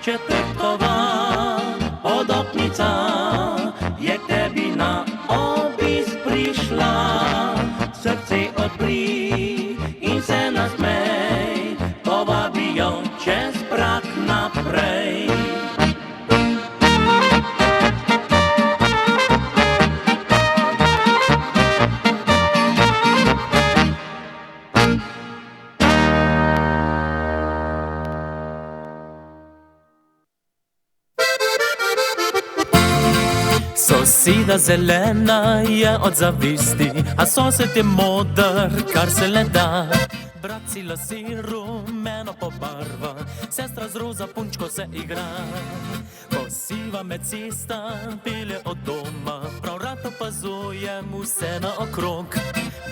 Четвертова подопниця, як тобі на обіз прийшла, серце отпрій і се насмей, повабіjo через брак напрей. Sosida zelena je od zavisti, a sosed je modar, kar se le da. Brat si lasi rumeno pobarva, sestra z roza punčko se igra. Ko siva mecista pelje od doma, prav rad opazujem vse naokrog.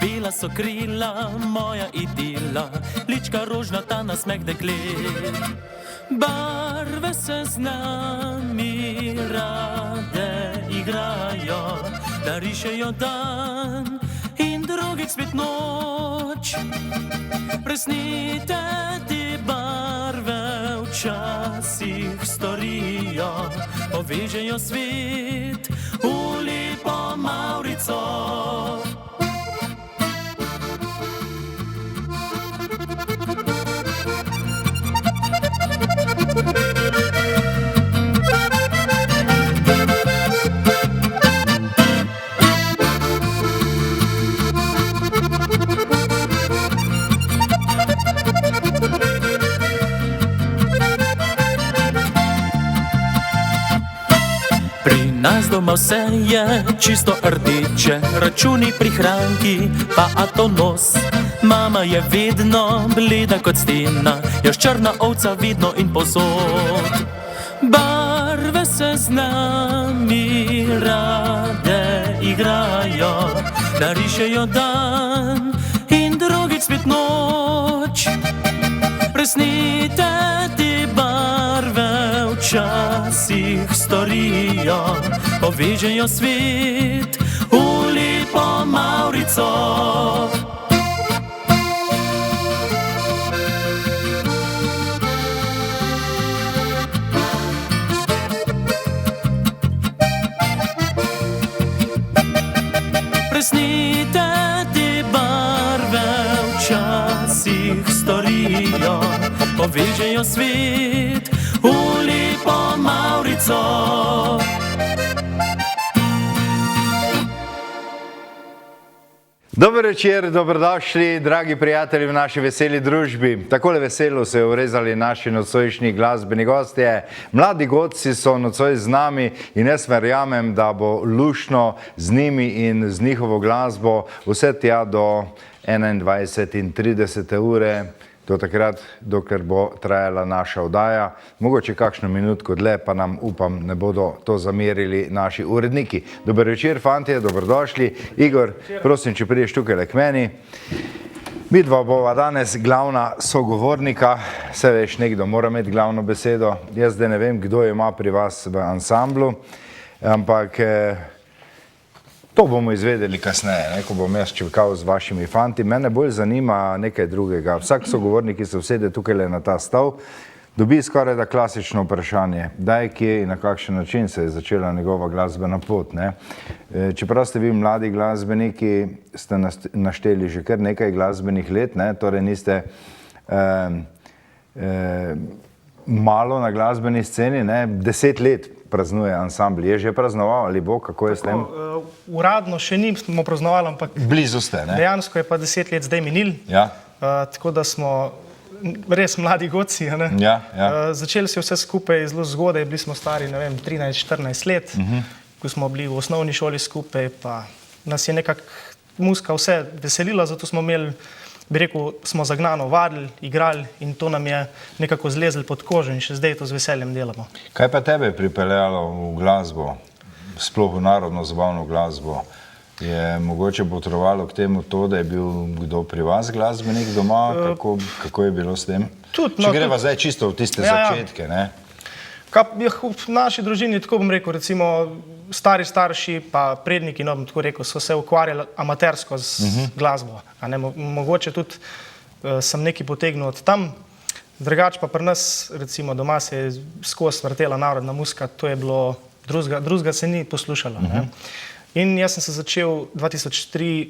Bila so krila, moja idila, lička rožnata na smeh deklet. Barve se z nami rade igrajo, da rišejo dan in drugič spet noč. Presnite te barve včasih storijo, povežejo svet v lepo mavrico. Pri nas doma vse je čisto rdeče, računi, prihranki pa Atomos. Mama je vedno bleda kot stena, jaz črna ovca vedno in povsod. Barve se z nami rade igrajo, narišejo dan in drugič spet noč. Presnite te barve včasih storijo, povežejo svet v lepo mavrico. Presnite te barve včasih storijo, povežejo svet v lepo mavrico. Dober večer, dobrodošli, dragi prijatelji v naši veseli družbi. Takole veselo se je urezali naši nocojšnji glasbeni gostje. Mladi godci so nocoj z nami in jaz verjamem, da bo lušno z njimi in z njihovo glasbo vse tja do 21:30 ure, do takrat, dokler bo trajala naša oddaja. Mogoče kakšno minutko dlje, pa nam, upam, ne bodo to zamerili naši uredniki. Dober večer, fantje, dobrodošli. Igor, prosim, če prideš tukaj k meni. Mi dva bova danes glavna sogovornika. Se veš, nekdo mora imeti glavno besedo. Jaz zdaj ne vem, kdo ima pri vas v ansamblu, ampak to bomo izvedeli kasneje, ko bom jaz čivkal z vašimi fanti. Mene bolj zanima nekaj drugega. Vsak sogovornik, ki se usede tukaj na ta stol, dobi skoraj da klasično vprašanje. Kdaj, kje in na kakšen način se je začela njegova glasbena pot. Čeprav ste vi mladi glasbeniki, ste našteli že kar nekaj glasbenih let, torej niste malo na glasbeni sceni, 10 let praznuje ansambl. Je že praznoval ali bo, kako je s tem? Uradno še nismo praznovali, ampak blizu ste, ne? Dejansko je pa 10 let zdaj minil, tako da smo res mladi godci. Začeli se vse skupaj zelo zgodaj, bili smo stari, ne vem, 13-14 let, ko smo bili v osnovni šoli skupaj, pa nas je nekako muzika vse veselila, zato smo imeli bi rekel, smo zagnano vadili, igrali in to nam je nekako zlezlo pod kožo in še zdaj to z veseljem delamo. Kaj pa tebe je pripeljalo v glasbo, sploh v narodno zabavno glasbo? Je mogoče potrovalo k temu to, da je bil kdo pri vas glasbenik doma? Kako je bilo s tem? Če greva zdaj čisto v tiste začetke, ne? V naši družini, tako bom rekel, recimo stari starši pa predniki, no bom tako rekel, so se ukvarjali amatersko z glasbo. Mogoče tudi sem nekaj potegnil od tam, drugače pa pri nas, recimo doma se je skozi vrtela narodna muzika, to je bilo, drugega se ni poslušalo. In jaz sem se začel 2003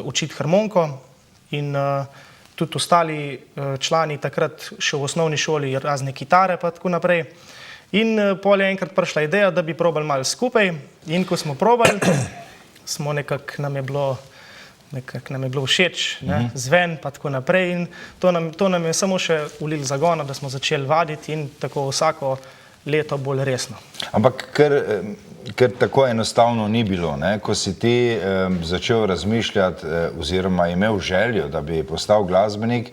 učiti harmoniko in tudi ostali člani takrat še v osnovni šoli razne kitare pa tako naprej. In pol je enkrat prišla ideja, da bi probali malo skupaj in ko smo probali, nam je bilo všeč, zven pa tako naprej in to nam je samo še ulilo zagona, da smo začeli vaditi in tako vsako leto bolj resno. Ampak ker tako enostavno ni bilo, ko si ti začel razmišljati oziroma imel željo, da bi postal glasbenik,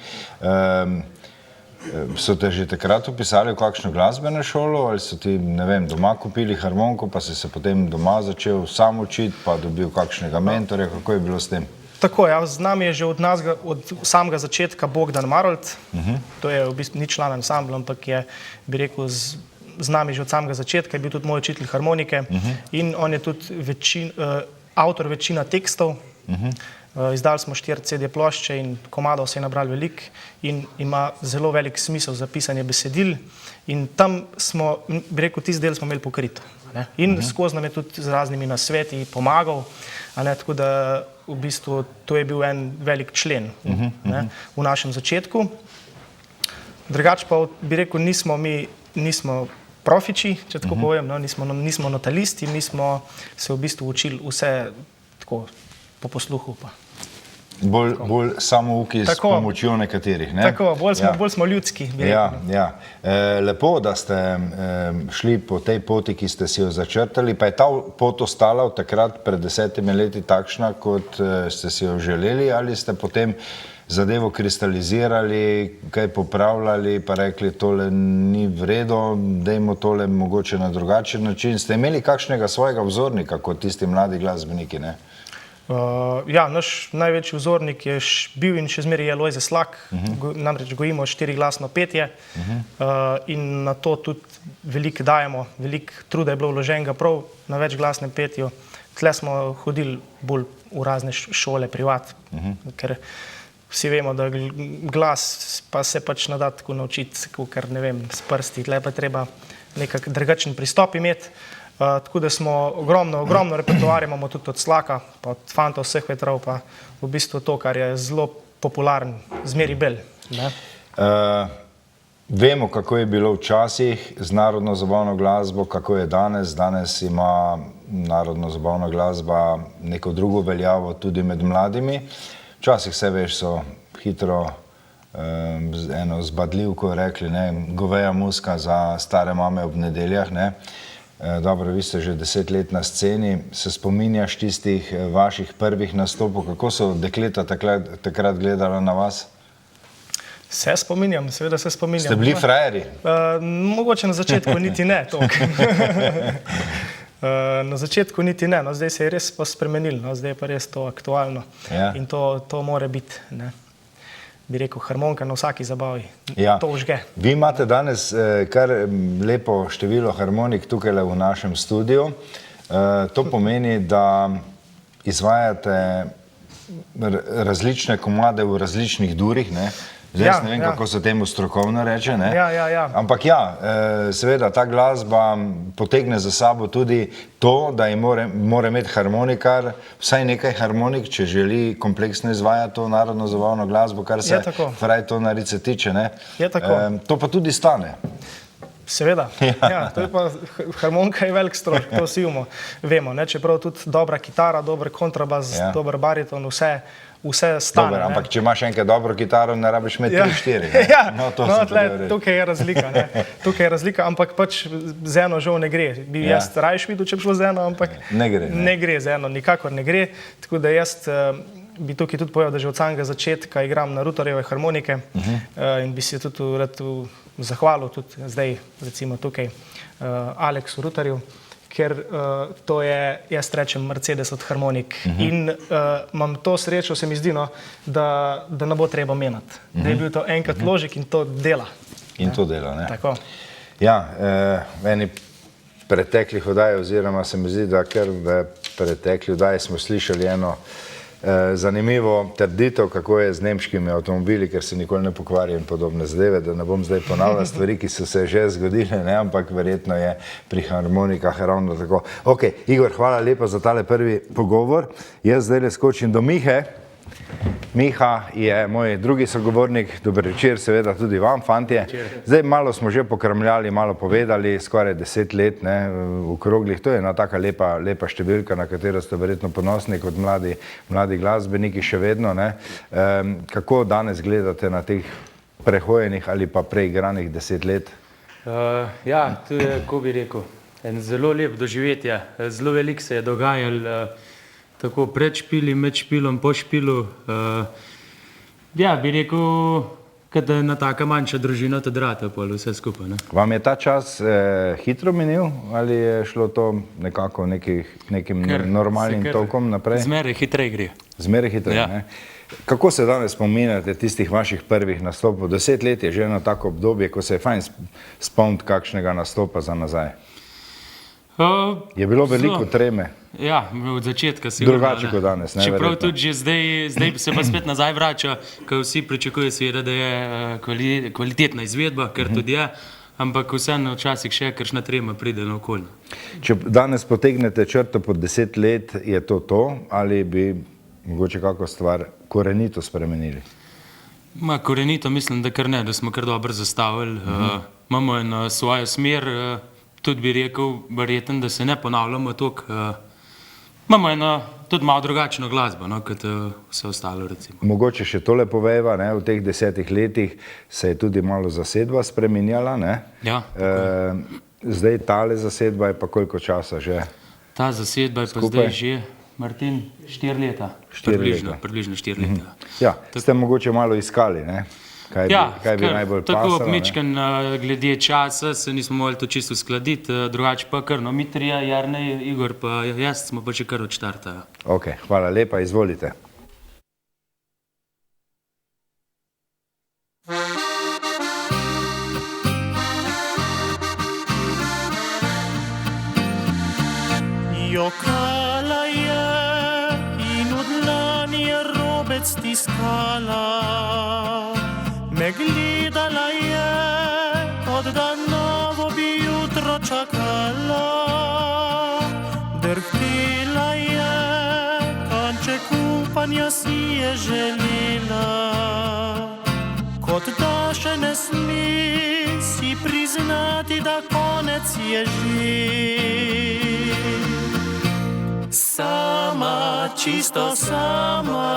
so te že takrat upisali v kakšno glasbeno šolo ali so ti, ne vem, doma kupili harmoniko, pa si se potem doma začel sam učiti, pa dobil kakšnega mentorja, kako je bilo s tem? Tako, ja, z nami je že od samega začetka Bogdan Marolt, to je v bistvu ni član ansambla, ampak je, bi rekel, z nami že od samega začetka, je bil tudi moj učitelj harmonike in on je tudi avtor večina tekstov. Izdali smo 4 CD plošče in komadov se je nabrali veliko in ima zelo velik smisel za pisanje besedil in tam smo, bi rekel, tisti del smo imeli pokrit. In skozi nam je tudi z raznimi nasveti pomagal, tako da v bistvu to je bil en velik člen v našem začetku. Drugače pa, bi rekel, nismo profiči, če tako povem, nismo notalisti, mi smo se v bistvu učili vse tako po posluhu pa. Bolj samouki s pomočjo nekaterih, ne? Tako, bolj smo ljudski, bi rekel. Ja. Lepo, da ste šli po tej poti, ki ste si jo začrtali, pa je ta pot ostala od takrat pred 10 leti takšna, kot ste si jo želeli, ali ste potem zadevo kristalizirali, kaj popravljali, pa rekli, tole ni v redu, dajmo tole mogoče na drugačen način. Ste imeli kakšnega svojega vzornika kot tisti mladi glasbeniki, ne? Ja, naš največji vzornik je bil in še zmeraj je Lojze Slak, namreč gojimo 4-glasno petje in na to tudi veliko dajemo, veliko truda je bilo vloženega prav na večglasnem petju. Tle smo hodili bolj v razne šole, privat, ker vsi vemo, da glas pa se pač ne da tako naučiti, ker ne vem, s prsti, tle pa treba nekak drugačen pristop imeti. Tako da smo ogromno repertoarja imamo tudi od Slaka, pa od fantov vseh vetrov, pa v bistvu to, kar je zelo popularen, zmeri bel. Vemo, kako je bilo včasih z narodno zabavno glasbo, kako je danes. Danes ima narodno zabavna glasba neko drugo veljavo tudi med mladimi. Včasih se veš, so hitro eno zbadljivko rekli, goveja muzika za stare mame ob nedeljah, ne. Dobro, vi ste že 10 let na sceni, se spominjaš tistih vaših prvih nastopov, kako so dekleta takrat gledala na vas? Se spominjam, seveda se spominjam. Ste bili frajerji? Mogoče na začetku niti ne, toliko. Na začetku niti ne, no zdaj se je res pa spremenilo, no zdaj je pa res to aktualno in to mora biti, ne. Bi rekel, harmonika na vsaki zabavi, to užge. Vi imate danes kar lepo število harmonik tukaj v našem studiu. To pomeni, da izvajate različne komade v različnih durih, ne? Zdaj jaz ne vem, kako se temu strokovno reče, ne? Ampak ja, seveda ta glasba potegne za sabo tudi to, da mora imeti harmonikar vsaj nekaj harmonik, če želi kompleksno izvajati to narodno zabavno glasbo, kar se frajtonarice tiče, ne? To pa tudi stane. Seveda, to je pa, harmonika je velik strošek, to vsi vemo, čeprav tudi dobra kitara, dober kontrabas, dober bariton, vse stane. Dober, ampak če imaš enkrat dobro kitaro, ne rabiš imeti 3-4. Tukaj je razlika, tukaj je razlika, ampak pač z eno žal ne gre. Bi jaz rajš videl, če bi šlo z eno, ampak ne gre z eno, nikakor ne gre. Tako da jaz bi tukaj tudi povedal, da že od samega začetka igram na Rutarjeve harmonike in bi se tudi rad zahvalil tudi zdaj recimo tukaj Aleksu Rutarju, ker to je, jaz rečem, Mercedes od harmonik in imam to srečo, se mi zdi, no, da ne bo treba menjati, da je bil to enkrat vložek in to dela. In to dela, ne? Tako. Ja, meni preteklih oddaj, oziroma se mi zdi, da ker v preteklih oddaj smo slišali eno zanimivo trditev, kako je z nemškimi avtomobili, ker se nikoli ne pokvarja in podobne zadeve, da ne bom zdaj ponavljal stvari, ki so se že zgodile, ne, ampak verjetno je pri harmonikah ravno tako. Ok, Igor, hvala lepa za tale prvi pogovor. Jaz zdaj le skočim do Mihe. Miha je moj drugi sogovornik. Dober večer, seveda tudi vam, fantje. Zdaj malo smo že pokramljali, malo povedali, skoraj 10 let, ne, v kroglih. To je ena taka lepa številka, na katero ste verjetno ponosni kot mladi glasbeniki še vedno, ne. Kako danes gledate na teh prehojenih ali pa preigranih 10 let? Ja, to je, ko bi rekel, en zelo lep doživetje. Zelo veliko se je dogajalo, tako pred špili, med špilom, po špilu. Ja, bi rekel, da je ena taka manjša družina tudi rata, pol vse skupaj, ne. Vam je ta čas hitro minil ali je šlo to nekako nekim normalnim tokom naprej? Zmeraj hitreje gre. Zmeraj hitreje, ne. Kako se danes spominjate tistih vaših prvih nastopov? 10 let je že eno tako obdobje, ko se je fajn spomniti kakšnega nastopa za nazaj. Je bilo veliko treme? Ja, od začetka sigurno. Drugače kot danes, ne? Čeprav tudi že zdaj se pa spet nazaj vrača, ko vsi pričakujejo seveda, da je kvalitetna izvedba, ker tudi je, ampak vseeno včasih še kakšna trema pride na okolje. Če danes potegnete črto pod 10 let, je to ali bi mogoče kako stvar korenito spremenili? Korenito mislim, da kar ne, da smo kar dobro zastavili. Imamo eno svojo smer, tudi bi rekel, verjetno, da se ne ponavljamo toliko. Imamo eno tudi malo drugačno glasbo, no, kot vse ostalo, recimo. Mogoče še tole povejva, ne, v teh 10 letih se je tudi malo zasedba spreminjala, ne? Ja. Zdaj tale zasedba je pa koliko časa že? Ta zasedba je pa zdaj že, Martin, 4 leta. Približno 4 leta. Ja, ste mogoče malo iskali, ne? Kaj bi najbolj pasalo, tako obmičken glede časa se nismo mogli to čisto uskladiti, drugače pa kar, no, mi trija, Jarnej, Igor pa jaz smo pa že kar od štarta. Ok, hvala lepa, izvolite. Jokala je in v dlani je robec stiskala, me gledala je, od da novo bi jutro čakala. Drhtela je, kanček upanja si je želela, kot da še ne sme si priznati, da konec je že. Sama, čisto sama,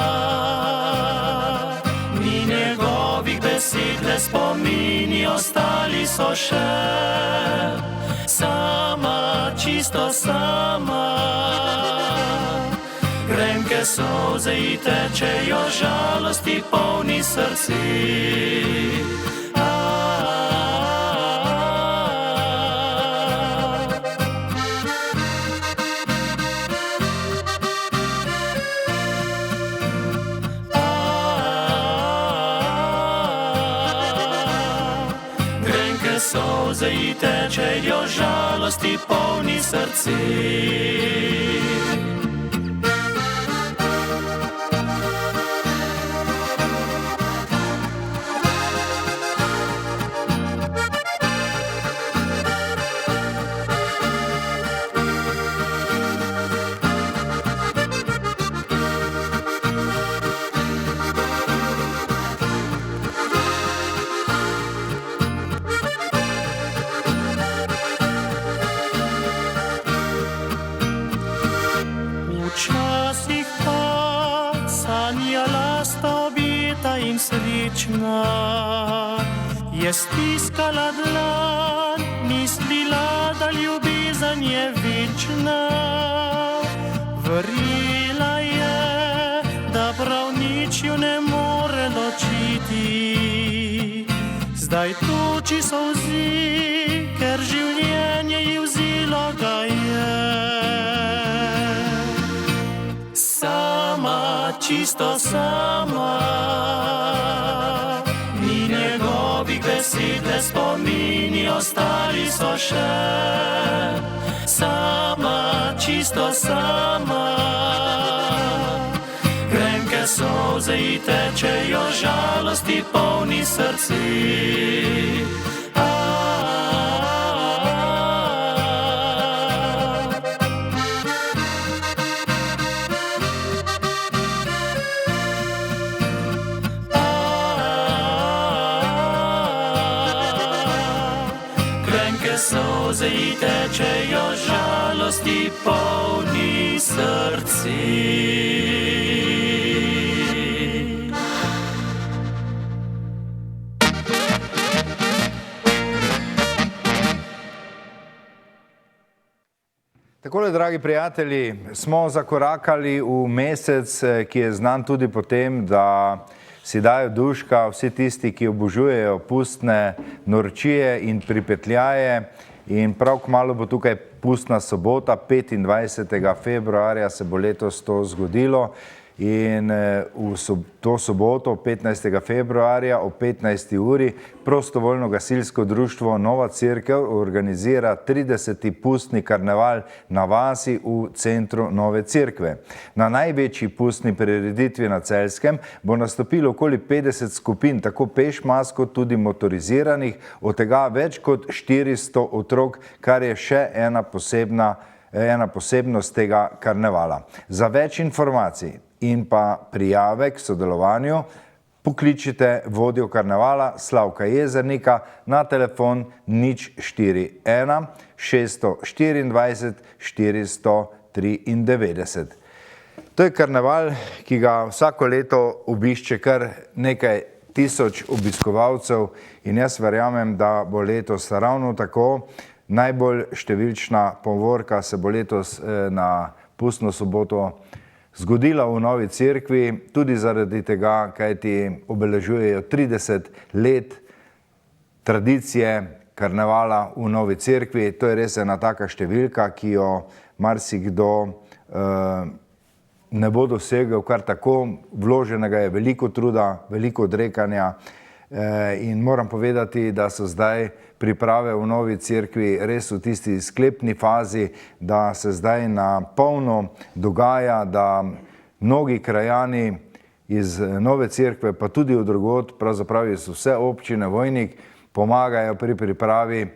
ni njegovih besed, le spomini ostali so še. Sama, čisto sama, grenke solze ji tečejo, žalosti polni srci. Solze ji tečejo, žalosti polni srci. Včasih pa sanjala sta obeta in srečna, je stiskala dlan, mislila, da ljubezen je večna. Verjela je, da prav zdaj toči solzi, ker življenje ji vzelo ga je. Sama, čisto sama, ni njegovih besed, le spomini ostali so še. Sama, čisto sama, grenke solze ji tečejo, žalosti polni srci. Solze ji tečejo, žalosti polni srci. Takole, dragi prijatelji, smo zakorakali v mesec, ki je znan tudi po tem, da si dajo duška vsi tisti, ki obožujejo pustne norčije in pripetljaje. In prav kmalu bo tukaj pustna sobota, 25. februarja se bo letos to zgodilo. In v to soboto, 15. februarja o 15. uri, prostovoljno gasilsko društvo Nova Cerkev organizira 30. pustni karneval na vasi v centru Nove Cerkve. Na največji pustni prireditvi na Celjskem bo nastopilo okoli 50 skupin, tako pešmas kot tudi motoriziranih, od tega več kot 400 otrok, kar je še ena posebnost tega karnevala. Za več informacij in pa prijave k sodelovanju pokličite vodjo karnevala Slavka Jezernika na telefon 041 624 493. To je karneval, ki ga vsako leto obišče kar nekaj tisoč obiskovalcev in jaz verjamem, da bo letos ravno tako. Najbolj številčna povorka se bo letos na pustno soboto zgodila v Novi Cerkvi, tudi zaradi tega, kajti obeležujejo 30 let tradicije karnevala v Novi Cerkvi. To je res ena taka številka, ki jo marsikdo ne bo dosegel kar tako. Vloženega je veliko truda, veliko odrekanja in moram povedati, da so zdaj priprave v Novi Cerkvi res v tisti sklepni fazi, da se zdaj na polno dogaja, da mnogi krajani iz Nove Cerkve, pa tudi od drugod, pravzaprav iz vse občine Vojnik, pomagajo pri pripravi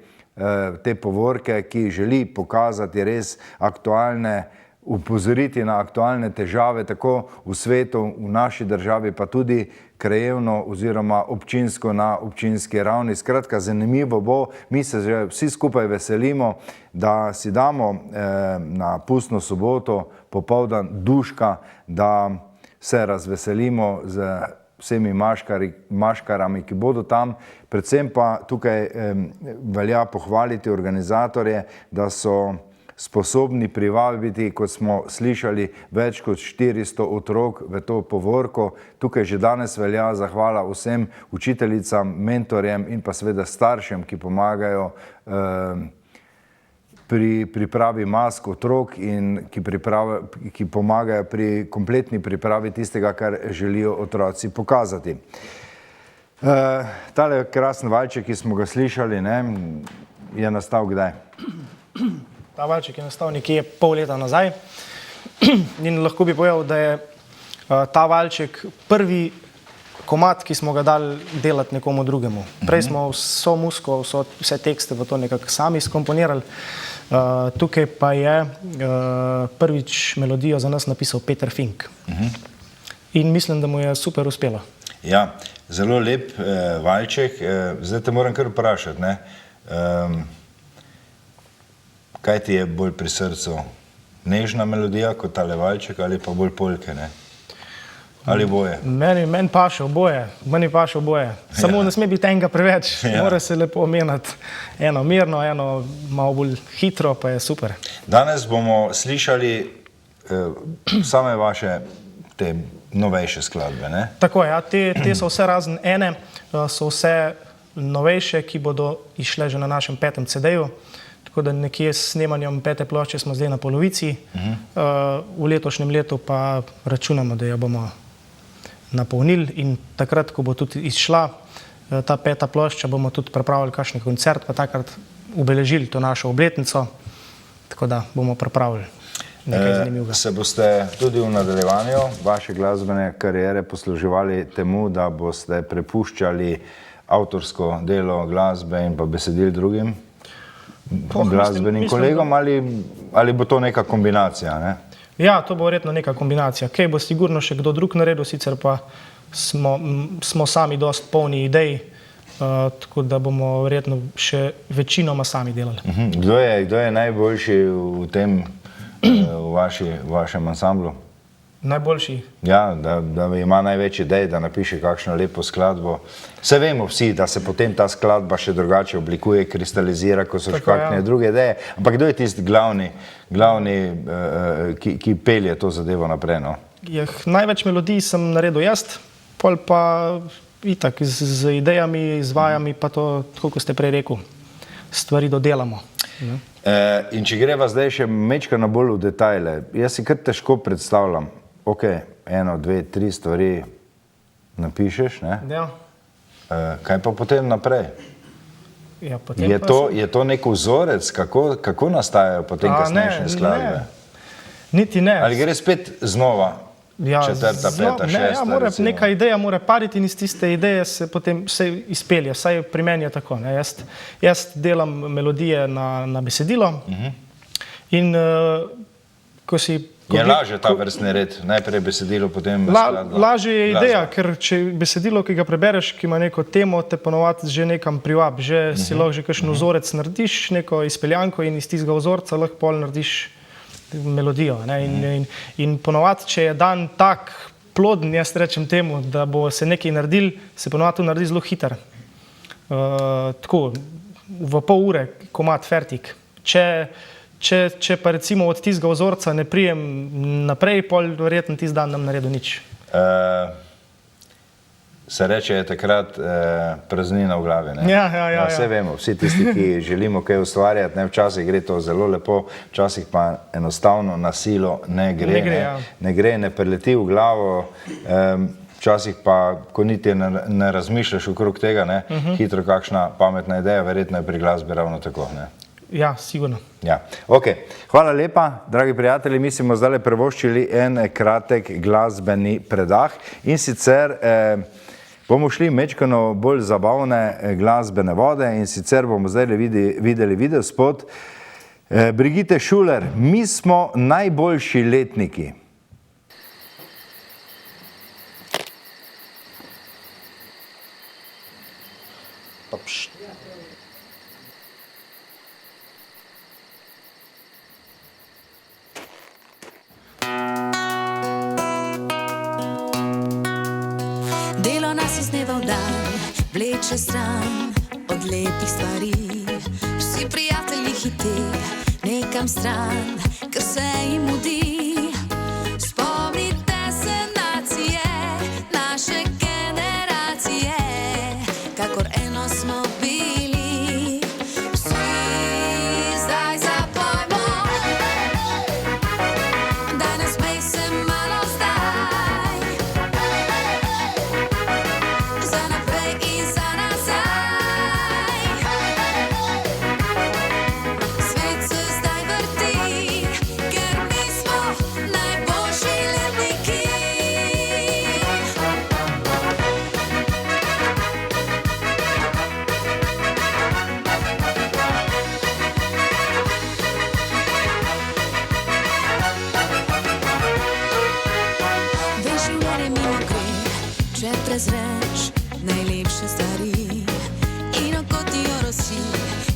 te povorke, ki želi pokazati res aktualne, upozoriti na aktualne težave, tako v svetu, v naši državi, pa tudi krajevno oziroma občinsko na občinski ravni. Skratka, zanimivo bo, mi se že vsi skupaj veselimo, da si damo na pustno soboto popoldan duška, da se razveselimo z vsemi maškarami, ki bodo tam. Predvsem pa tukaj velja pohvaliti organizatorje, da so sposobni privabiti, kot smo slišali, več kot 400 otrok v to povorko. Tukaj že danes velja zahvala vsem učiteljicam, mentorjem in pa seveda staršem, ki pomagajo pri pripravi mask otrok in ki pomagajo pri kompletni pripravi tistega, kar želijo otroci pokazati. Tale krasen valček, ki smo ga slišali, je nastal kdaj? Ta valček je nastal nekje pol leta nazaj in lahko bi povedal, da je ta valček prvi komad, ki smo ga dali delati nekomu drugemu. Prej smo vso muziko, vse tekste v to nekako sami skomponirali. Tukaj pa je prvič melodijo za nas napisal Peter Fink. In mislim, da mu je super uspelo. Ja, zelo lep valček. Zdaj te moram kar vprašati, kaj ti je bolj pri srcu? Nežna melodija kot tale valček ali pa bolj polke, Ali boje? Meni paše oboje. Samo ne sme biti enega preveč. Mora se lepo omeniti. Eno mirno, eno malo bolj hitro, pa je super. Danes bomo slišali same vaše te novejše skladbe, Tako je, te so vse razen ene, so vse novejše, ki bodo išle že na našem 5. CD-ju. Tako da nekje s snemanjem 5. plošče smo zdaj na polovici. V letošnjem letu pa računamo, da jo bomo napolnili in takrat, ko bo tudi izšla ta 5. plošča, bomo tudi pripravili kakšen koncert, pa takrat obeležili to našo obletnico. Tako da bomo pripravili nekaj zanimivega. Se boste tudi v nadaljevanju vaše glasbene kariere posluževali temu, da boste prepuščali avtorsko delo glasbe in pa besedil drugim glasbenim kolegom, ali bo to neka kombinacija, ne? Ja, to bo verjetno neka kombinacija. Kaj bo sigurno še kdo drug naredil, sicer pa smo sami dosti polni idej, tako da bomo verjetno še večinoma sami delali. Kdo je najboljši v tem, v vašem ansamblu? Najboljši? Ja, da ima največ idej, da napiše kakšno lepo skladbo. Vse vemo vsi, da se potem ta skladba še drugače oblikuje, kristalizira, ko so še kakšne druge ideje. Ampak kdo je tisti glavni, ki pelje to zadevo naprej, no? Največ melodij sem naredil jaz, pol pa itak z idejami, z vajami, pa to, tako kot ste prej rekel, stvari dodelamo. In če greva zdaj še mečkano bolj v detajle, jaz si kar težko predstavljam, ok, 1, 2, 3 stvari napišeš, ne? Ja. Kaj pa potem naprej? Ja, potem je to nek vzorec, kako nastajajo potem kasnejše skladbe? Niti ne. Ali gre spet znova? Ja, 4., 5., 6. Neka ideja mora pariti in iz tiste ideje se potem vse izpelje, vsaj pri meni je tako. Jaz delam melodije na besedilo in ko si... Je lažje ta vrstni red, najprej besedilo, potem skladba? Lažje je ideja, ker če besedilo, ki ga prebereš, ki ima neko temo, te ponovadi že nekam privab, že si lahko že kakšen vzorec narediš, neko izpeljanko in iz tistega vzorca lahko pol narediš melodijo. In ponovadi, če je dan tak ploden, jaz rečem temu, da bo se nekaj naredil, se ponovadi to naredi zelo hiter. Tako, v pol ure, komad fertik. Če pa recimo od tistega vzorca ne prijem naprej, pol verjetno tisti dan nam naredil nič. Se reče, je takrat praznina v glavi, ne? Ja. Vse vemo, vsi tisti, ki želimo kaj ustvarjati, včasih gre to zelo lepo, včasih pa enostavno na silo ne gre, ne gre, ne preleti v glavo, včasih pa, ko niti ne razmišljaš okrog tega, hitro kakšna pametna ideja, verjetno je pri glasbi ravno tako, ne? Ja, sigurno. Ja, ok. Hvala lepa, dragi prijatelji, mi smo zdaj privoščili en kratek glasbeni predah in sicer bomo šli mečkano bolj zabavne glasbene vode in sicer bomo zdaj videli videospot Brigitte Schuler, Mi smo najboljši letniki. Delo nas iz dneva v dan vleče stran od lepih stvari. Vsi prijatelji hiti nekam stran, ker se jim mudi. Spomnite se nacije, naše generacije, kakor eno smo bili. Vsi zdaj zapojmo, daj nas pej se malo zdaj. Za naprej in za nazaj. Svet se zdaj vrti, ker mi smo najboljši letniki. Veš, življenje mimo gre, če prezreš najlepše stvari. In oko ti orosi,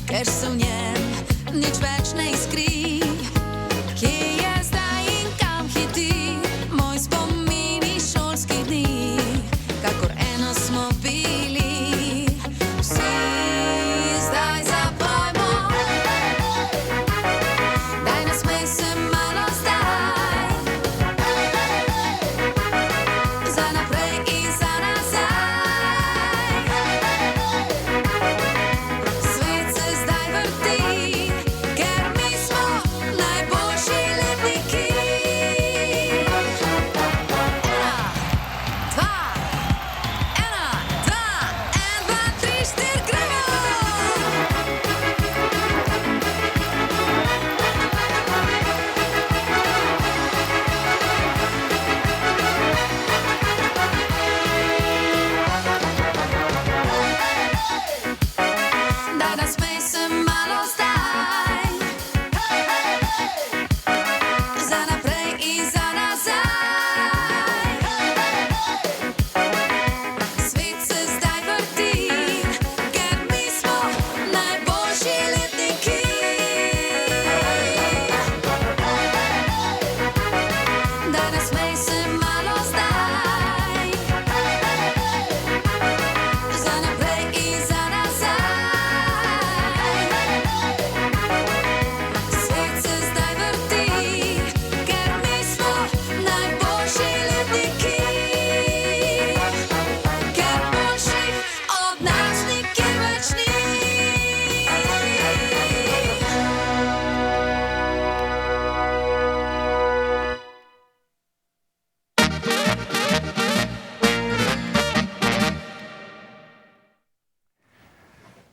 ker se v njem nič več ne iskri. Kje je zdaj in kam hiti moj spomini šolskih dni, kakor eno smo bili. Vsi zdaj zapojmo, daj nasmej se malo zdaj. Za naprej in za nazaj.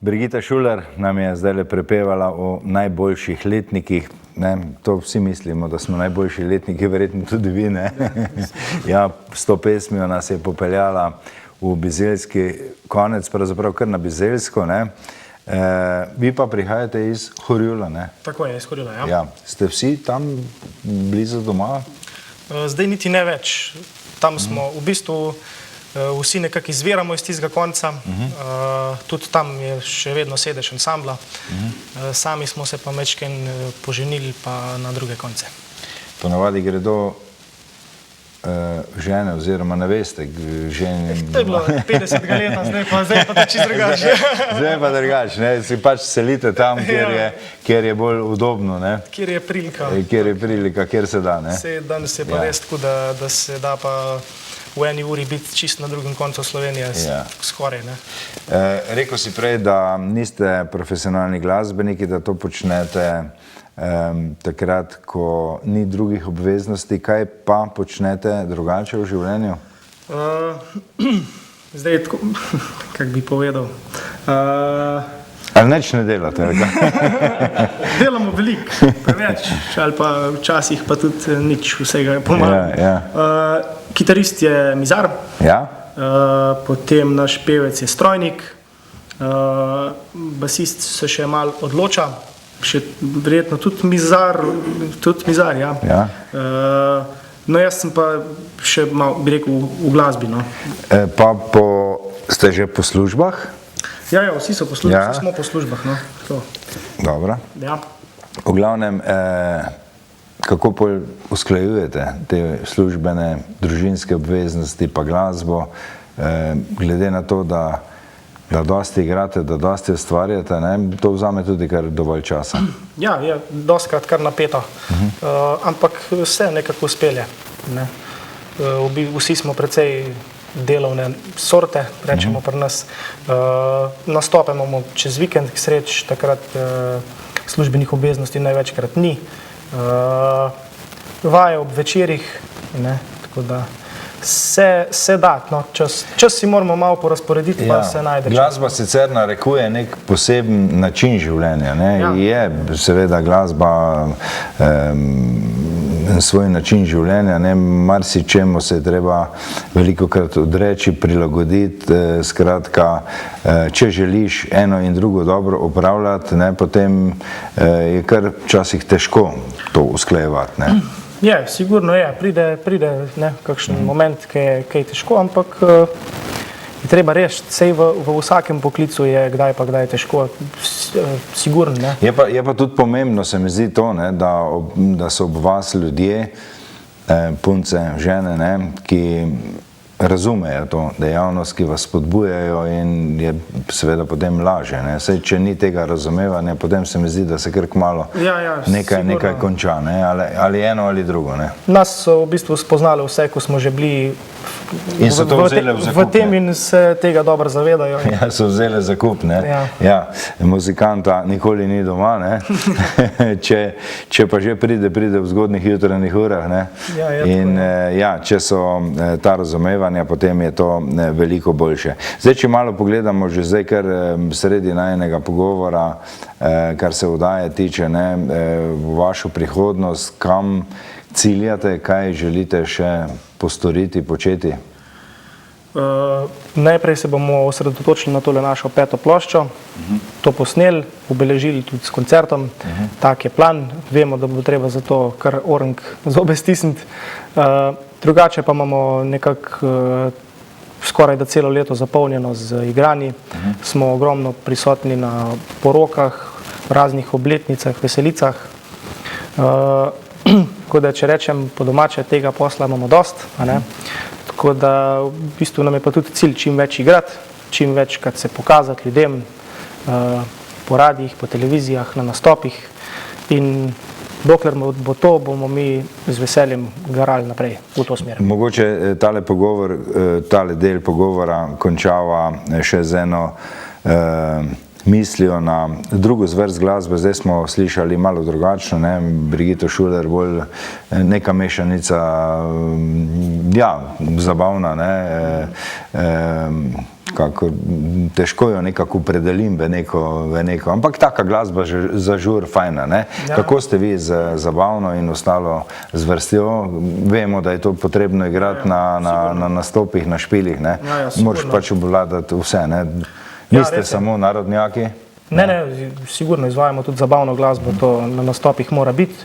Brigita Šuler nam je zdaj prepevala o najboljših letnikih. Ne, to vsi mislimo, da smo najboljši letniki, verjetno tudi vi, ne? Ja, s to pesmijo nas je popeljala v bizeljski konec, pravzaprav kar na bizeljsko, ne? Vi pa prihajate iz Horjula, ne? Tako je, iz Horjula, ja. Ja. Ste vsi tam blizu doma? Zdaj niti ne več. Tam smo v bistvu vsi nekako izviramo iz tistega konca. Tudi tam je še vedno sedež ansambla. Sami smo se pa mečken poženili pa na druge konce. Ponavadi gredo žene oziroma neveste k ženim. To je bilo 50 leta, zdaj pa čisto drugače. Zdaj pa drugače, ne? Si pač selite tam, kjer je bolj udobno, ne? Kjer je prilika. Kjer je prilika, kjer se da, ne? Danes je pa res tako, da se da pa v eni uri biti čist na drugem koncu Slovenije, skoraj, ne? Rekel si prej, da niste profesionalni glasbeniki, da to počnete takrat, ko ni drugih obveznosti. Kaj pa počnete drugače v življenju? Zdaj, kako bi povedal? Ali nič ne delate? Delamo veliko, preveč, ali pa včasih pa tudi nič, vsega je pomalo. Kitarist je Mizar, potem naš pevec je Strojnik, basist se še malo odloča, še verjetno tudi Mizar, ja. No, jaz sem pa še malo, bi rekel, v glasbi, no. Pa ste že po službah? Ja, vsi so po službah, vsi smo po službah, no. Dobro. Ja. V glavnem, kako bolj usklajujete te službene, družinske obveznosti pa glasbo, glede na to, da dosti igrate, da dosti ustvarjate, ne? To vzame tudi kar dovolj časa. Ja, je dostikrat kar napeto, ampak vse nekako uspelje. Vsi smo precej delovne sorte, rečemo pri nas. Nastope imamo čez vikend, sreč, takrat službenih obveznosti največkrat ni. Vaje ob večerih, tako da se da, čas si moramo malo porazporediti, pa se najde čas. Glasba sicer narekuje nek poseben način življenja, ne? Je seveda glasba svoj način življenja, ne? Marsičemu se je treba velikokrat odreči, prilagoditi, skratka, če želiš eno in drugo dobro upravljati, ne? Potem je kar včasih težko to usklajevati, ne? Je, sigurno je, pride kakšen moment, ki je težko, ampak je treba rešiti. Sej v vsakem poklicu je kdaj pa kdaj težko, sigurno, ne. Je pa tudi pomembno, se mi zdi to, da so ob vas ljudje, punce, žene, ki razumejo to dejavnost, ki vas spodbujajo in je seveda potem lažje. Saj, če ni tega razumevanja, potem se mi zdi, da se kar kmalo nekaj konča, ali eno ali drugo. Nas so v bistvu spoznali vse, ko smo že bili in so to vzeli v zakup. V tem in se tega dobro zavedajo. Ja, so vzeli zakup, ne. Ja, muzikanta nikoli ni doma, ne. Če pa že pride v zgodnih jutranjih urah, ne. In ja, če so ta razumevanja, potem je to veliko boljše. Zdaj, če malo pogledamo že zdaj kar sredi najinega pogovora, kar se oddaje tiče, ne, v vašo prihodnost, kam ciljate, kaj želite še postoriti, početi? Najprej se bomo osredotočili na tole našo 5. ploščo, to posneli, obeležili tudi s koncertom, tak je plan, vemo, da bo treba za to kar orang zobe stisniti. Drugače pa imamo nekako skoraj da celo leto zapolnjeno z igranji, smo ogromno prisotni na porokah, raznih obletnicah, veselicah. Tako da, če rečem po domače, tega posla imamo dost, tako da v bistvu nam je pa tudi cilj čim več igrati, čim večkrat se pokazati ljudem po radijih, po televizijah, na nastopih in dokler bo to, bomo mi z veseljem garali naprej v to smer. Mogoče tale del pogovora končava še z eno mislijo na drugo zvrst glasbe. Zdaj smo slišali malo drugačno, Brigito Šuler, bolj neka mešanica, ja, zabavna, težko jo nekako opredelim v neko, ampak taka glasba za žur fajna, ne? Kako ste vi z zabavno in ostalo zvrstjo? Vemo, da je to potrebno igrati na nastopih, na špilih, ne? Moraš pač obvladati vse, ne? Niste samo narodnjaki? Ne, sigurno izvajamo tudi zabavno glasbo, to na nastopih mora biti.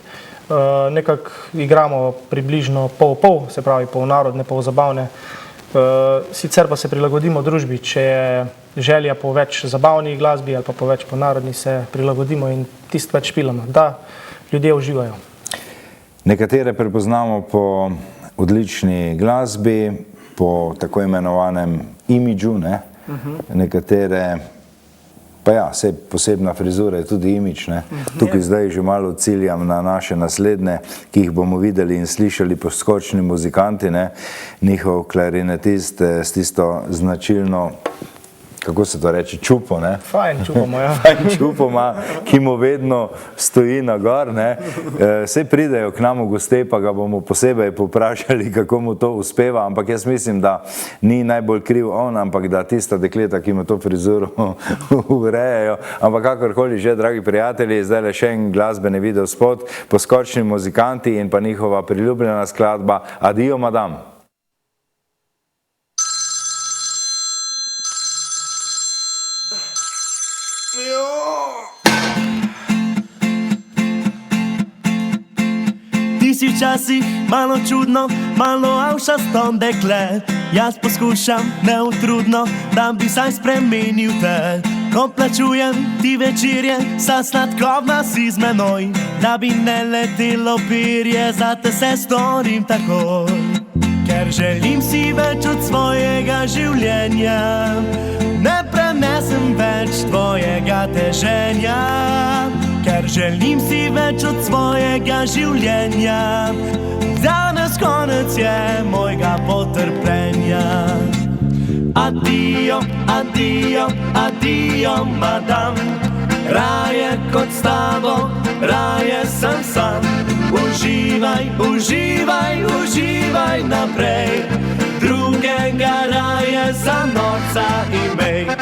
Nekako igramo približno pol, se pravi pol narodne, pol zabavne. Sicer pa se prilagodimo družbi, če je želja po več zabavni glasbi ali pa po več po narodni, se prilagodimo in tisto več špilamo, da ljudje uživajo. Nekatere prepoznamo po odlični glasbi, po tako imenovanem imidžu, ne? Nekatere, pa ja, vse posebna frizura je tudi imidž, ne? Tukaj zdaj že malo ciljam na naše naslednje, ki jih bomo videli in slišali poskočni muzikanti, ne? Njihov klarinetist s tisto značilno, kako se to reče, čupo, ne? Fajn čupoma, ja. Fajn čupoma, ki mu vedno stoji na gor, ne? Vse pridejo k nam v goste, pa ga bomo posebej poprašali, kako mu to uspeva, ampak jaz mislim, da ni najbolj kriv on, ampak da tista dekleta, ki mu to frizuro urejajo. Ampak kakorkoli že, dragi prijatelji, zdaj le še en glasbeni video spot, poskočni muzikanti in pa njihova priljubljena skladba Adijo, madam. Ti si včasih malo čudno, malo avšasto dekle. Jaz poskušam neutrudno, da bi saj spremenil te. Ko plačujem ti večerje, sa sladkobna si z menoj. Da bi ne letelo perje, zate se storim takoj. Ker želim si več od svojega življenja, ne prenesem več tvojega teženja. Ker želim si več od svojega življenja, danes konec je mojega potrpljenja. Adijo, adijo, adijo, madam, raje kot s tabo, raje sem sam. Uživaj, uživaj, uživaj naprej, drugega raje za norca imej.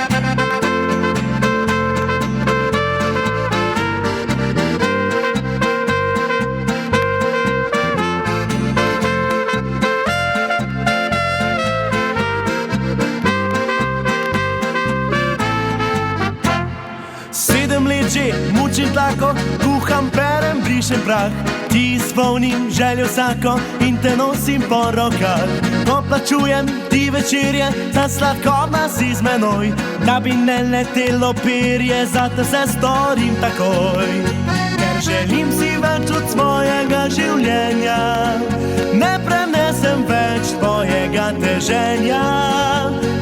Mučim tlako, kuham, perem, brišem prah. Ti izpolnim željo vsako in te nosim po rokah. Ko plačujem ti večerje, za sladkobna si z menoj. Da bi ne letelo perje, zate se storim takoj. Ker želim si več od svojega življenja, ne prenesem več tvojega teženja.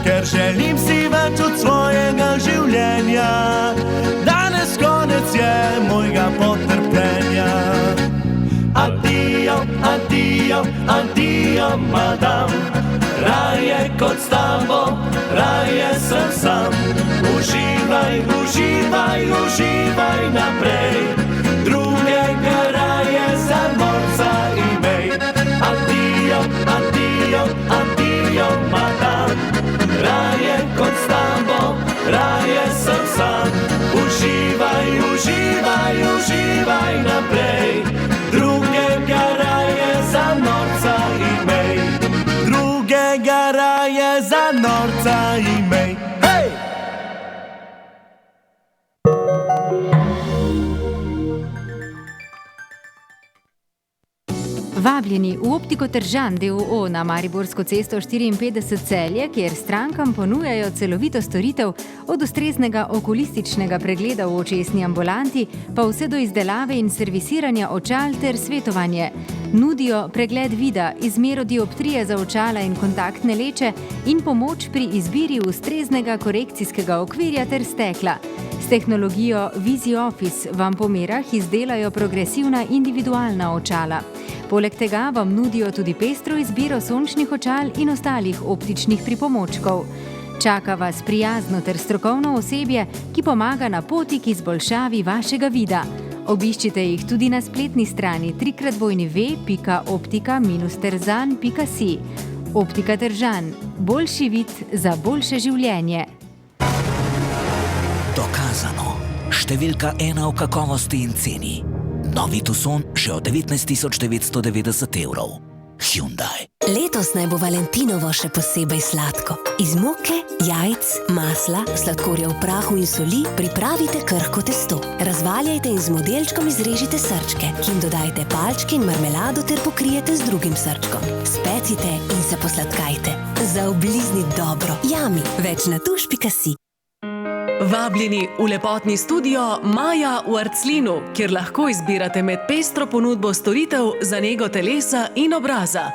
Ker želim si več od svojega življenja, danes konec je mojega potrpljenja. Adijo, adijo, adijo, madam, raje kot s tabo, raje sem sam. Uživaj, uživaj, uživaj naprej, drugega raje za norca imej. Adijo, adijo, adijo, madam, raje kot s tabo, raje sem sam. Uživaj, uživaj, uživaj naprej, drugega raje za norca imej. Drugega raje za norca imej. Hej! Vabljeni v Optiko Tržan d.o.o. na Mariborsko cesto 54 Celje, kjer strankam ponujajo celovito storitev od ustreznega okulističnega pregleda v očesni ambulanti, pa vse do izdelave in servisiranja očal ter svetovanje. Nudijo pregled vida, izmero dioptrije za očala in kontaktne leče in pomoč pri izbiri ustreznega korekcijskega okvirja ter stekla. S tehnologijo VisiOffice vam po merah izdelajo progresivna individualna očala. Poleg tega vam nudijo tudi pestro izbiro sončnih očal in ostalih optičnih pripomočkov. Čaka vas prijazno ter strokovno osebje, ki pomaga na poti k izboljšavi vašega vida. Obiščite jih tudi na spletni strani www.optika-terzan.si. Optika Tržan. Boljši vid za boljše življenje. Dokazano. Številka 1 v kakovosti in ceni. Novi Tucson že od 19.990 €. Hyundai. Letos naj bo Valentinovo še posebej sladko. Iz moke, jajc, masla, sladkorja v prahu in soli pripravite krhko testo. Razvaljajte in z modelčkom izrežite srčke, ki jim dodajte palčke in marmelado ter pokrijete z drugim srčkom. Specite in se posladkajte. Zaoblizni dobro. Yummy. Več na tuš.si. Vabljeni v lepotni studio Maja v Arclinu, kjer lahko izbirate med pestro ponudbo storitev za nego telesa in obraza.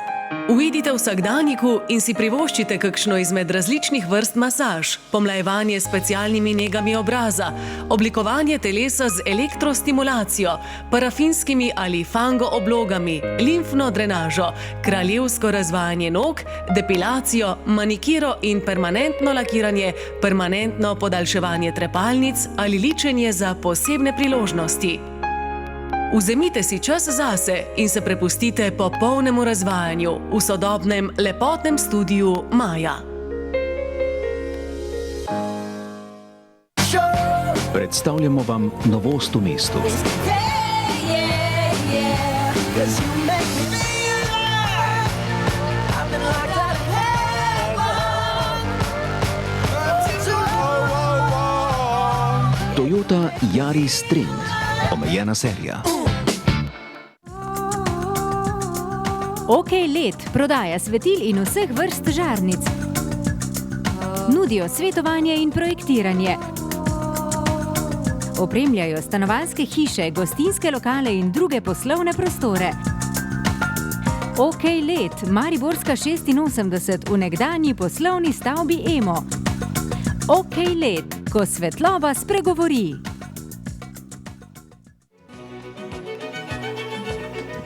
Uidite v vsakdanjiku in si privoščite kakšno izmed različnih vrst masaž, pomlajevanje s specialnimi negami obraza, oblikovanje telesa z elektrostimulacijo, parafinskimi ali fango oblogami, limfno drenažo, kraljevsko razvajanje nog, depilacijo, manikiro in permanentno lakiranje, permanentno podaljševanje trepalnic ali ličenje za posebne priložnosti. Vzemite si čas zase in se prepustite popolnemu razvajanju v sodobnem lepotnem studiu Maja. Predstavljamo vam novost v mestu. Toyota Yaris Trend. Omejena serija. OK LED prodaja svetil in vseh vrst žarnic. Nudijo svetovanje in projektiranje. Opremljajo stanovanjske hiše, gostinske lokale in druge poslovne prostore. OK LED, Mariborska 86 v nekdanji poslovni stavbi Emo. OK LED, ko svetloba spregovori.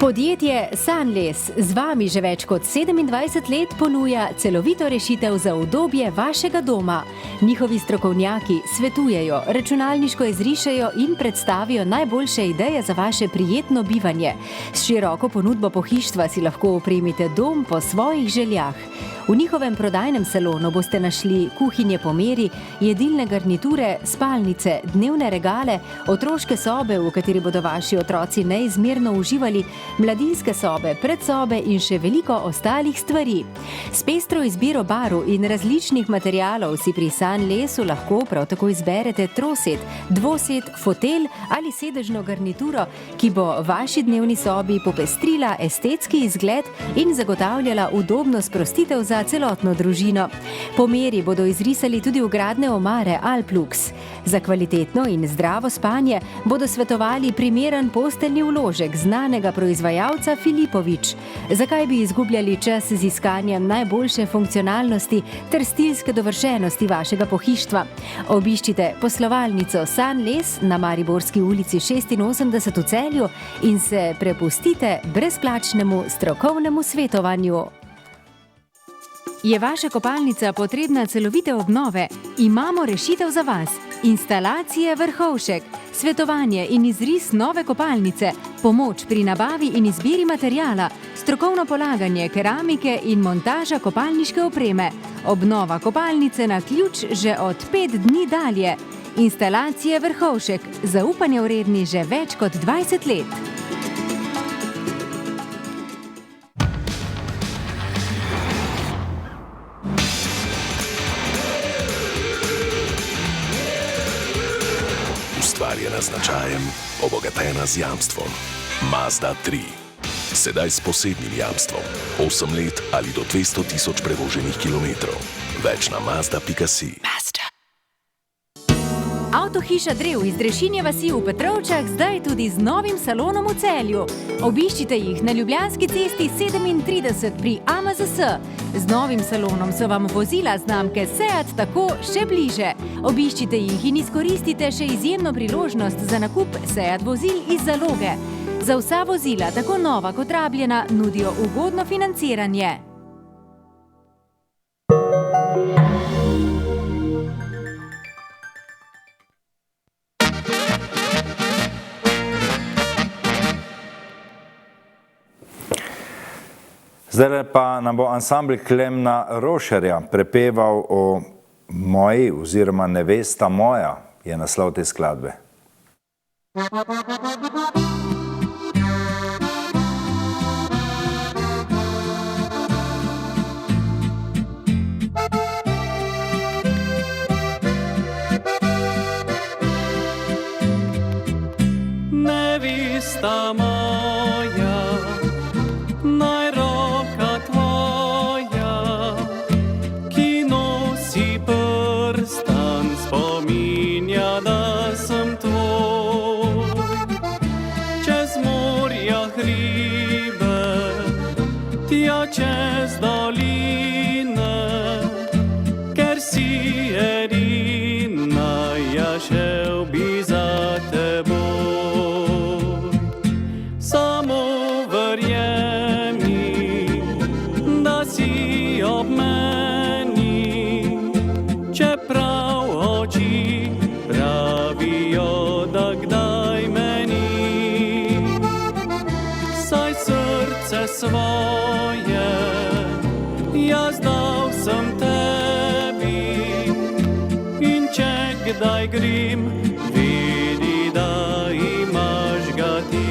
Podjetje Sunles z vami že več kot 27 let ponuja celovito rešitev za udobje vašega doma. Njihovi strokovnjaki svetujejo, računalniško izrišejo in predstavijo najboljše ideje za vaše prijetno bivanje. S široko ponudbo pohištva si lahko opremite dom po svojih željah. V njihovem prodajnem salonu boste našli kuhinje po meri, jedilne garniture, spalnice, dnevne regale, otroške sobe, v kateri bodo vaši otroci neizmerno uživali, mladinske sobe, predsobe in še veliko ostalih stvari. S pestro izbiro barv in različnih materialov si pri Sunlesu lahko prav tako izberete trosed, dvosed, fotelj ali sedežno garnituro, ki bo vaši dnevni sobi popestrila estetski izgled in zagotavljala udobno sprostitev za celotno družino. Po meri bodo izrisali tudi vgradne omare Alplux. Za kvalitetno in zdravo spanje bodo svetovali primeren posteljni vložek znanega proizvajalca Filipovič. Zakaj bi izgubljali čas z iskanjem najboljše funkcionalnosti ter stilske dovršenosti vašega pohištva? Obiščite poslovalnico Sunles na Mariborski ulici 86 v Celju in se prepustite brezplačnemu strokovnemu svetovanju. Je vaša kopalnica potrebna celovite obnove? Imamo rešitev za vas. Instalacije Vrhovšek, svetovanje in izris nove kopalnice, pomoč pri nabavi in izbiri materijala, strokovno polaganje keramike in montaža kopalniške opreme. Obnova kopalnice na ključ že od 5 dni dalje. Instalacije Vrhovšek, zaupanje vredni že več kot 20 let. Ustvarjena z značajem, obogatena z jamstvom. Mazda 3. Sedaj s posebnim jamstvom. 8 let ali do 200 000 prevoženih kilometrov. Več na mazda.si. Avtohiša Drev iz Drešinje vasi v Petrovčah zdaj tudi z novim salonom v Celju. Obiščite jih na Ljubljanski cesti 37 pri AMZS. Z novim salonom so vam vozila znamke Seat tako še bliže. Obiščite jih in izkoristite še izjemno priložnost za nakup Seat vozil iz zaloge. Za vsa vozila, tako nova kot rabljena, nudijo ugodno financiranje. Zdaj pa nam bo ansambl Klemna Rošerja prepeval o moji oziroma Nevesta moja je naslov te skladbe. Nevesta moja, naj roka tvoja, ki nosi prstan, spominja, da sem tvoj. Čez morja hribe, tja čez doline, ker si edina, ja šel bi za teboj. Samo verjemi, da si ob meni, čeprav oči pravijo, da kdaj meni. Saj srce svoje jaz dal sem tebi, in če kdaj grem, vidi, da imaš ga ti.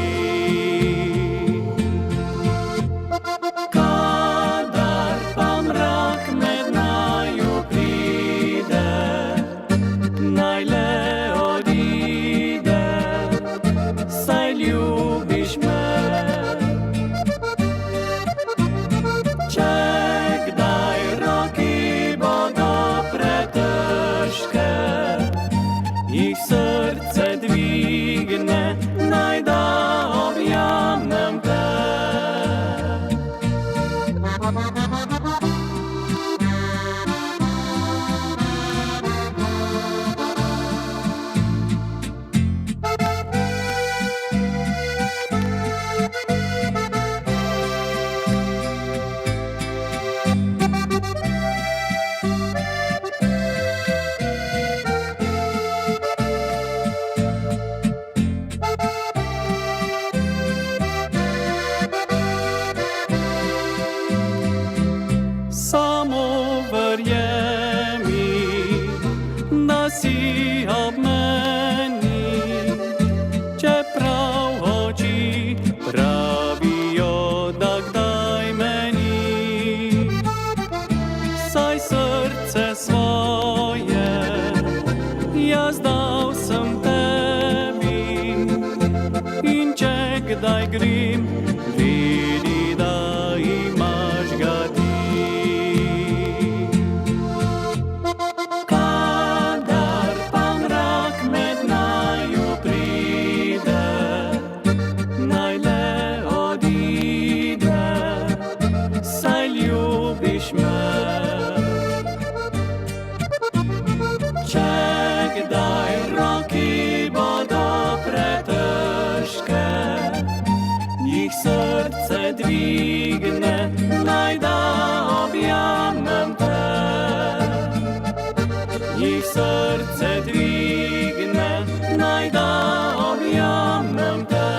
Srce dvigne, naj da objamem te. Samo verjemi, da si ob meni, čeprav oči pravijo, da kdaj meni. Saj srce svoje jaz dal sem tebi, in če kdaj grem, vidi, da imaš ga ti. Srce dvigne, naj da objamem te. Jih srce dvigne, naj da objamem te.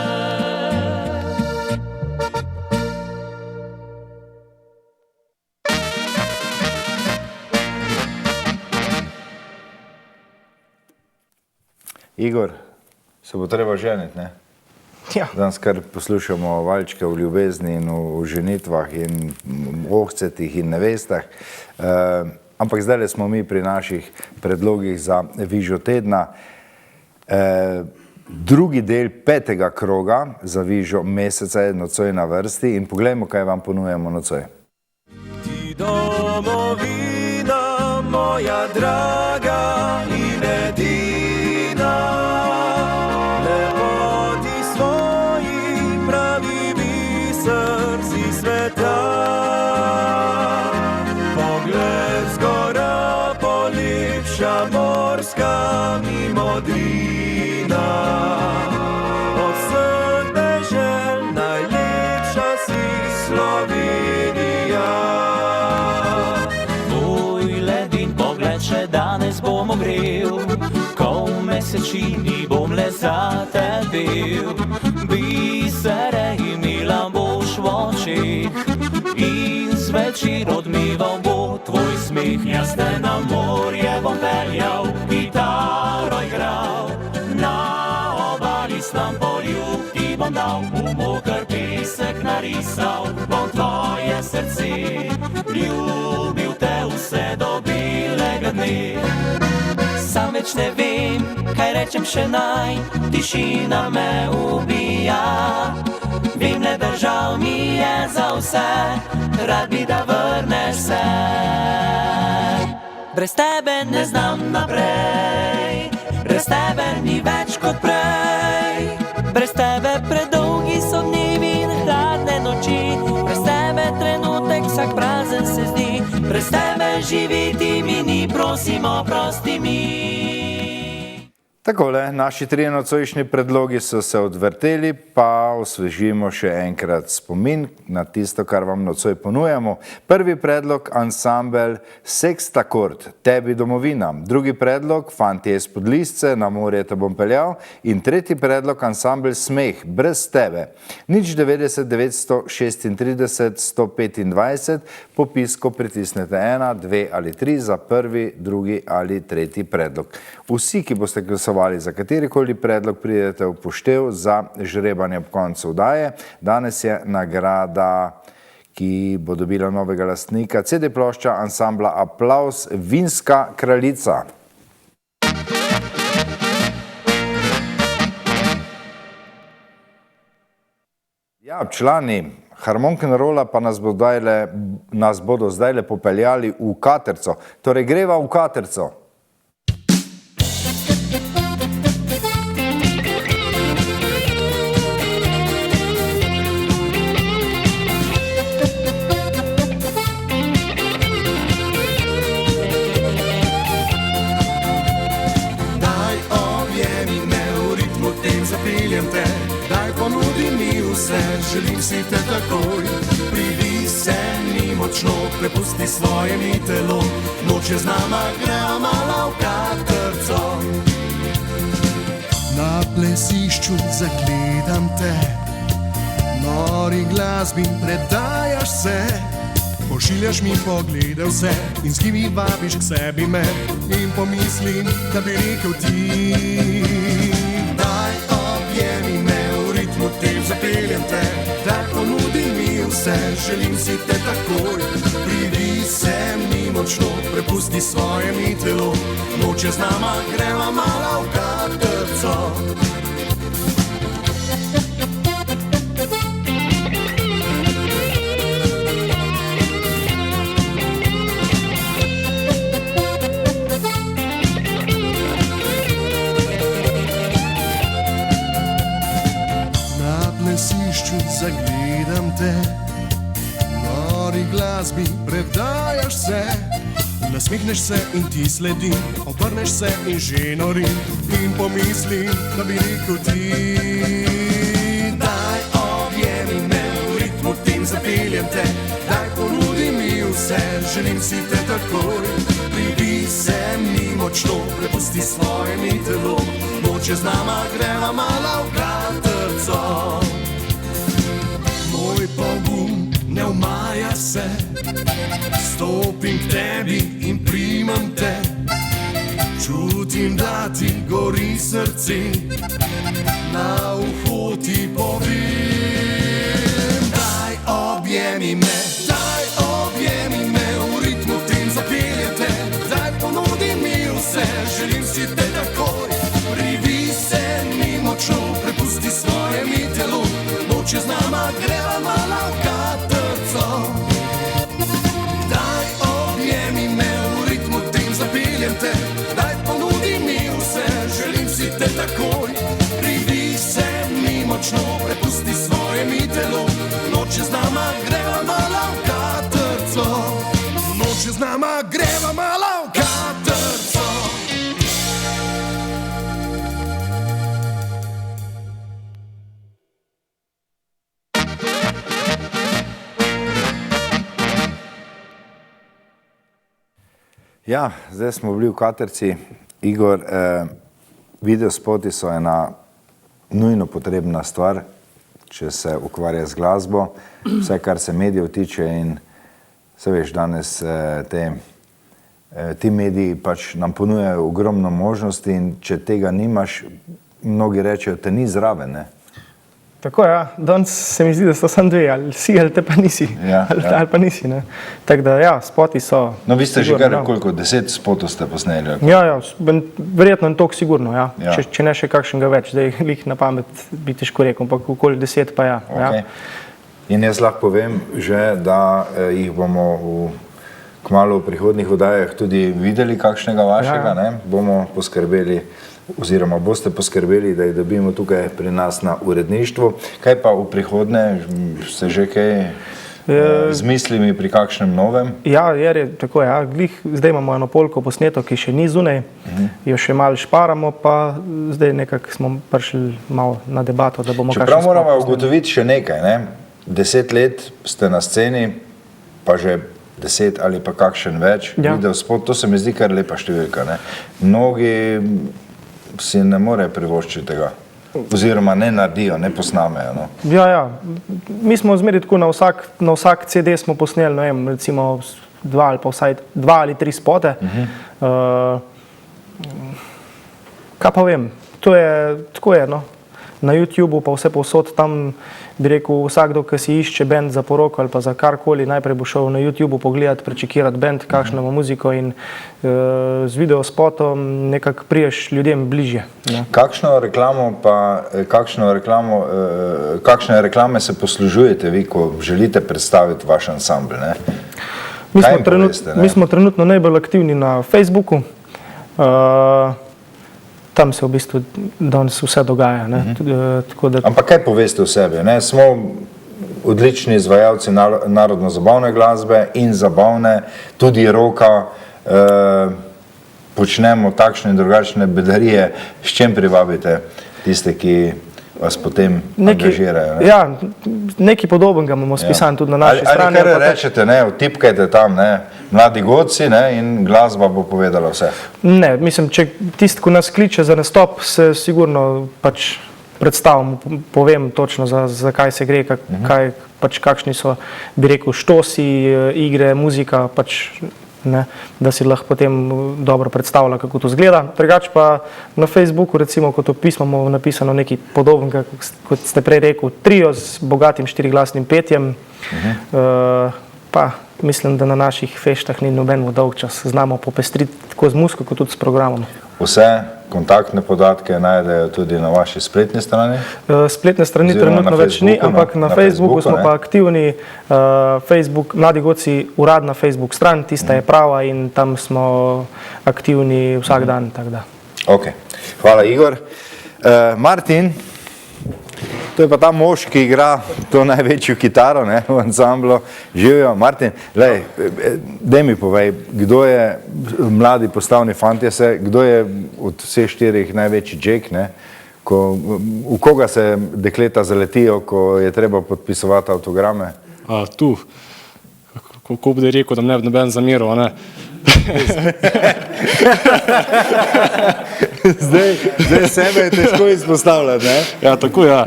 Igor, se bo treba ženiti, ne? Ja. Danes kar poslušamo valjčke v ljubezni in v ženitvah in ohcetih in nevestah. Ampak zdaj smo mi pri naših predlogih za Vižo tedna. Drugi del 5. kroga za Vižo meseca je nocoj na vrsti in poglejmo, kaj vam ponujemo nocoj. Ti domovina, moja draga in edina, srci sveta. Pogled zgora, polepša morska mi modrina. Od vseh dežel najlepša si Slovenija. Tvoj ledin pogled še danes bom ogrel, ko v mesečini bom le za te bil. Bisere imela nam boš v očih in zvečer odmeval bo tvoj smeh. Jaz te na morje bom peljal, kitaro igral, na obali slam poljub ti bom dal, v moker pesek narisal, bom tvoje srce ljubil te vse do belega dne. Sam več ne vem, kaj rečem še naj, tišina me ubija. Vem le, da žal mi je za vse, rad bi, da vrneš se. Brez tebe ne znam naprej, brez tebe ni več kot prej. Brez tebe predolgi so dnevi in hladne noči, brez tebe trenutek vsak prazen se zdi. Brez tebe živeti mi ni, prosim, oprosti mi. Takole, naši trije nocojšnji predlogi so se odvrteli, pa osvežimo še enkrat spomin na tisto, kar vam nocoj ponujamo. Prvi predlog, ansambel Sextakord, Tebi domovina. Drugi predlog, Fantje iz Podlisce, Na morje te bom peljal. In tretji predlog, ansambel Smeh, Brez tebe. 090 936 125, popis, ko pritisnete 1, 2 ali 3 za prvi, drugi ali tretji predlog. Vsi, ki boste glasovali za katerikoli predlog, pridete v poštev za žrebanje ob koncu vdaje. Danes je nagrada, ki bo dobila novega lastnika, CD plošča ansambla Aplavz, Vinska kraljica. Ja, člani Harmonk'n'Rolla pa nas bodo zdajle popeljali v Katerco. Torej greva v Katerco. Želim si te takoj, pridi se mi močno, prepusti svoje mi telo, noč je z nama, greva mala v Katrco. Na plesišču zagledam te, nori glasbi predajaš se, pošiljaš mi poglede vse in s kimi vabiš k sebi me in pomislim, da bi rekel ti. Daj objemi me, v ritmu te zapeljem te, daj ponudi mi vse, želim si te takoj. Pridi se mi močno, prepusti svoje mi telo, noč je z nama, greva mala v Katrco. Zagledam te, nori glasbi predajaš se, nasmihneš se in ti sledim, obrneš se in že norim in pomislim, da bi rekel ti. Daj objemi me, v ritmu tem zapeljem te, daj ponudi mi vse, želim si te takoj. Pridi se mi močno, prepusti svoje mi telo, noč je z nama, greva mala v Katrco. Moj pogum ne umaja se, stopim k tebi in primam te, čutim, da ti gori srce, na uho ti povem. Daj objemi me, v ritmu tem zapeljem te, daj ponudi mi vse, želim si te takoj. Privi se mi močno, prepusti svoje mi telo, noč je z nama, greva mala v Katrco. Daj objemi me, v ritmu tem zapeljem te, daj ponudi mi vse, želim si te takoj. Privi se mi močno, prepusti svoje mi telo, noč je z nama, greva mala v Katrco. Noč je z nama, greva mala v Katrco. Ja, zdaj smo bili v Katerci. Igor, videospoti so ena nujno potrebna stvar, če se ukvarja z glasbo, vse kar se medijev tiče in se veš, danes ti mediji pač nam ponujajo ogromno možnosti in če tega nimaš, mnogi rečejo, te ni zraven, ne? Tako, ja. Danes se mi zdi, da so samo dve, ali si, ali te pa nisi. Ali pa nisi, ne. Tako da, ja, spoti so. No, vi ste že kar koliko, 10 spotov ste posneli? Ja, verjetno je toliko sigurno, ja. Če ne še kakšnega več, zdaj lih na pamet bi težko rekel, ampak okoli 10 pa ja. In jaz lahko povem že, da jih bomo kmalu v prihodnjih oddajah tudi videli kakšnega vašega, ne? Bomo poskrbeli oziroma boste poskrbeli, da jih dobimo tukaj pri nas na uredništvu. Kaj pa v prihodnje, ste že kaj z mislimi pri kakšnem novem? Ja, tako je, zdaj imamo eno polko posneto, ki še ni zunaj, jo še malo šparamo, pa zdaj nekako smo prišli malo na debato, da bomo kakšen spot. Čeprav moramo ugotoviti še nekaj, ne? 10 let ste na sceni, pa že 10 ali pa kakšen več, video spot, to se mi zdi kar lepa številka, ne? Mnogi si ne more privoščiti tega, oziroma ne naredijo, ne posnamejo, no. Ja, mi smo zmeri tako, na vsak CD smo posneli, ne vem, recimo 2 ali pa vsaj 2 ali 3 spote. Kaj pa vem, to je, tako je, no. Na YouTubeu pa vse povsod, tam bi rekel, vsakdo, ki si išče band za poroko ali pa za karkoli, najprej bo šel na YouTubeu pogledati, prečekirati band, kakšno ima muziko in z videospotom nekako priješ ljudem bližje. Kakšne reklame se poslužujete vi, ko želite predstaviti vaš ansambl, ne? Mi smo trenutno najbolj aktivni na Facebooku. Tam se v bistvu danes vse dogaja. Ampak kaj poveste o sebi? Smo odlični izvajalci narodno-zabavne glasbe in zabavne, tudi roka, počnemo takšne in drugačne bedarije. S čem privabite tiste, ki vas potem angažirajo? Ja, nekaj podobnega imamo spisan tudi na naši strani. Ali kar rečete, vtipkajte tam, mladi godci in glasba bo povedala vse? Ne, mislim, če tisti, ko nas kliče za nastop, se sigurno pač predstavim, povem točno, za kaj se gre, kakšni so, bi rekel, štosi, igre, muzika, pač da si lahko potem dobro predstavlja, kako to zgleda. Drugače pa na Facebooku, recimo, kot v pismu imamo napisano nekaj podobnega, kot ste prej rekel, trio z bogatim 4-glasnim petjem, pa mislim, da na naših feštah ni nobenemu dolg čas. Znamo popestriti tako z muziko, kot tudi s programom. Vse kontaktne podatke najdejo tudi na vaši spletni strani? Spletne strani trenutno več ni, ampak na Facebooku smo pa aktivni. Facebook, Mladi godci, uradna Facebook stran, tista je prava in tam smo aktivni vsak dan. Ok, hvala Igor. Martin, to je pa ta mož, ki igra to največjo kitaro v ansamblu. Živijo. Martin, daj mi povej, kdo je, mladi postavni fantje se, kdo je od vseh 4 največji Jack, v koga se dekleta zaletijo, ko je treba podpisovati avtograme? Tu, kako bi rekel, da ne bi noben zamiral, ne? Zdaj sebe je težko izpostavljati, ne? Ja, tako, ja.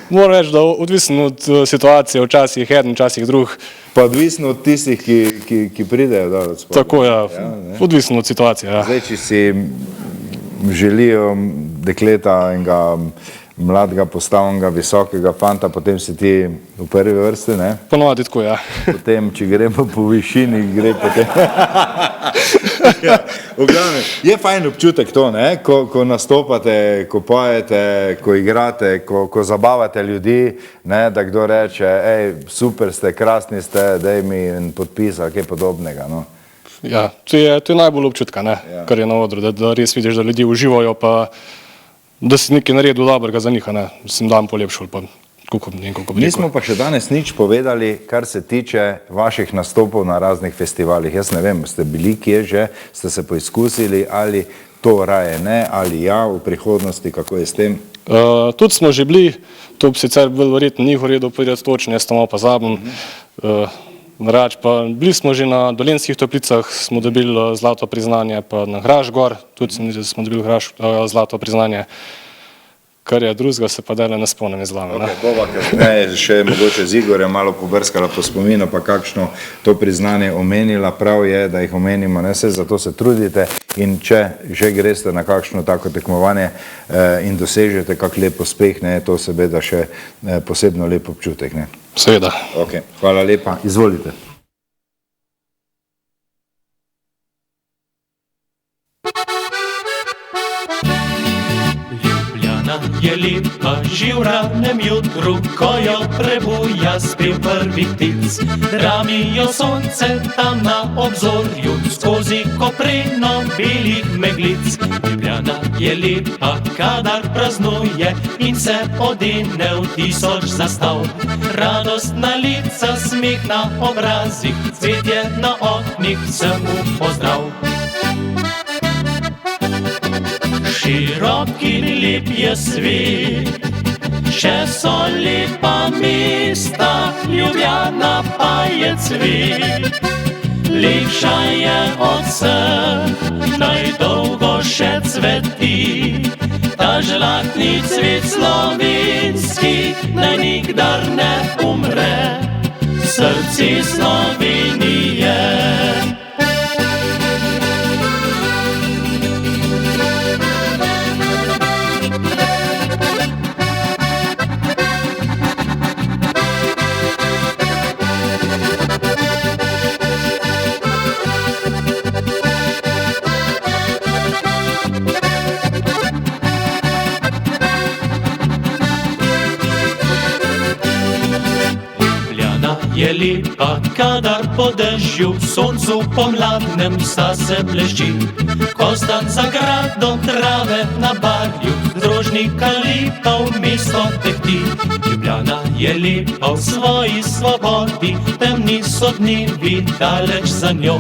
Moram reči, da odvisno od situacije, včasih eden, včasih drug. Pa odvisno od tistih, ki pridejo dol od spodaj. Tako, ja. Odvisno od situacije, ja. Zdaj, če si želijo dekleta enega mladega, postavnega, visokega fanta, potem si ti v prvi vrsti, ne? Ponovadi tako, ja. Potem, če gremo po višini, gre potem... V glavnem, je fajn občutek to, ne? Ko nastopate, ko pojete, ko igrate, ko zabavate ljudi, da kdo reče, super ste, krasni ste, daj mi podpis ali kaj podobnega, no. Ja, to je najbolj občutka, kar je na odru, da res vidiš, da ljudje uživajo, pa da si nekaj naredil dobrega za njih, sem dan polepšal, pa kako bi rekel. Nismo pa še danes nič povedali, kar se tiče vaših nastopov na raznih festivalih. Jaz ne vem, ste bili kje že, ste se poizkusili, ali to raje ne, ali ja, v prihodnosti, kako je s tem? Tudi smo že bili, to bi sicer bil verjetno njihov redu povedati točno, jaz tam malo pa zabim. Bili smo že na Dolenjskih Toplicah, smo dobili zlato priznanje, pa na Graž gor, tudi smo dobili zlato priznanje. kar je drugega, se pa dele ne spomnim iz glave. Še mogoče z Igorjem malo pobrskala po spominu, pa kakšno to priznanje omenila. Prav je, da jih omenimo, ne vse, zato se trudite in če že greste na kakšno tako tekmovanje in dosežete kak lep uspeh, ne, to seveda še posebno lep občutek. Ne. Seveda. Ok, hvala lepa. Izvolite. Je lepa že v ranem jutru, ko jo prebuja spev prvih ptic. Dramijo sonce tam na obzorju, skozi kopreno belih meglic. Ljubljana je lepa, kadar praznuje in se odene v tisoč zastav. Radostna lica, smeh na obrazih, cvetje na oknih, vsemu pozdrav. Širok in lep je svet, še so lepa mesta, Ljubljana pa je cvet. Lepša je od vseh, naj dolgo še cveti. Ta žlahtni cvet slovenski, naj nikdar ne umre, v srcu Slovenije. Je lepa, kadar po dežju, soncu pomladnem vsa se blešči. Kostan za gradom trave na barju, drožnika lepa v mesto tehti. Ljubljana je lepa v svoji svobodi, temni so dnevi daleč za njo.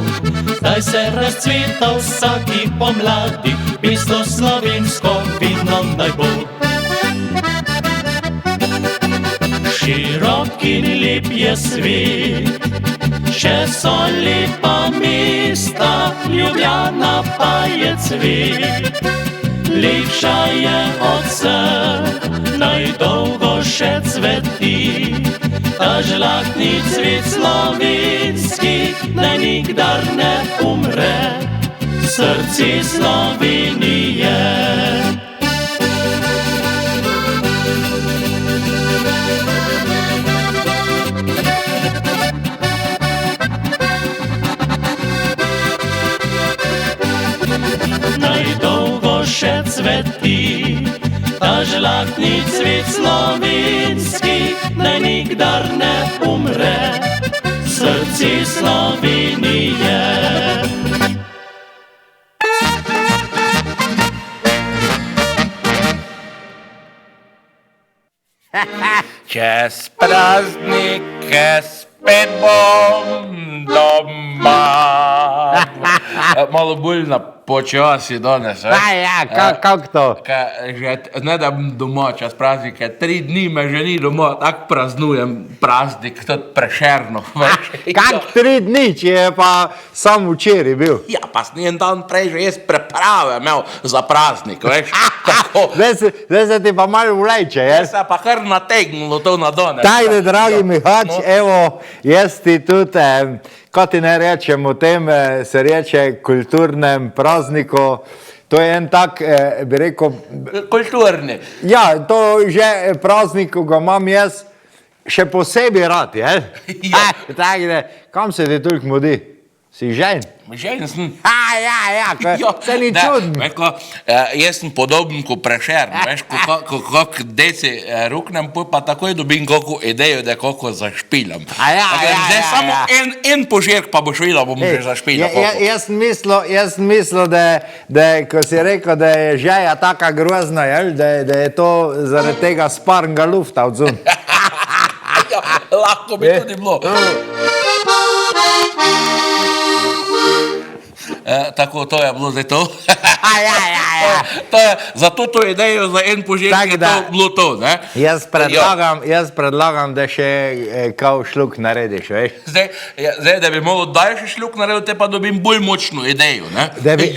Zdaj se razcveta vsaki pomladi, pesto slovensko vino naj bo. Širok in lep je svet, še so lepa mesta, Ljubljana pa je cvet. Lepša je od vseh, naj dolgo še cveti. Ta žlahtni cvet slovenski, naj nikdar ne umre, v srcu Slovenije. Še cveti, ta žlahtni cvet slovenski, naj nikdar ne umre, v srcu Slovenije. Čez praznike spet bom doma. Malo bolj na počasi danes. Kako to? Ne da bom doma čez praznike, 3 dni me že ni doma, tako praznujem praznik, tudi Prešernov. Kak 3 dni, če je pa sam včeraj bil? Ja, pa sem en dan prej že jaz preprave imel za praznik, veš. Zdaj se ti pa malo vleče, jaz? Se pa kar nategnilo to na danes. Tajde, dragi Mihač, evo, jaz ti tudi, kaj ti ne rečem o tem, se reče kulturnem prazniku, to je en tak, bi rekel... Kulturni. Ja, to že praznik, ko ga imam jaz še posebej rad, je? Ja. Tajde, kam se ti toliko mudi? Si žen? Žen sem. Ja, se ni čudno. Jaz sem podoben kot Prešern, veš, kako deci ruknem, pa takoj dobim kako idejo, da kako zašpiljam. Zdaj samo en požirk, pa boš videl, bom že zašpiljal. Jaz sem mislil, da ko si rekel, da je žeja taka grozna, da je to zaradi tega sparnega lufta odzun. Lahko bi tudi bilo. tako to je bilo zdaj to. Zato to idejo za en požirek je to bilo to, ne? Jaz predlagam, da še kao šluk narediš, veš? Zdaj, da bi malo daljši šluk naredil, te pa dobim bolj močno idejo, ne?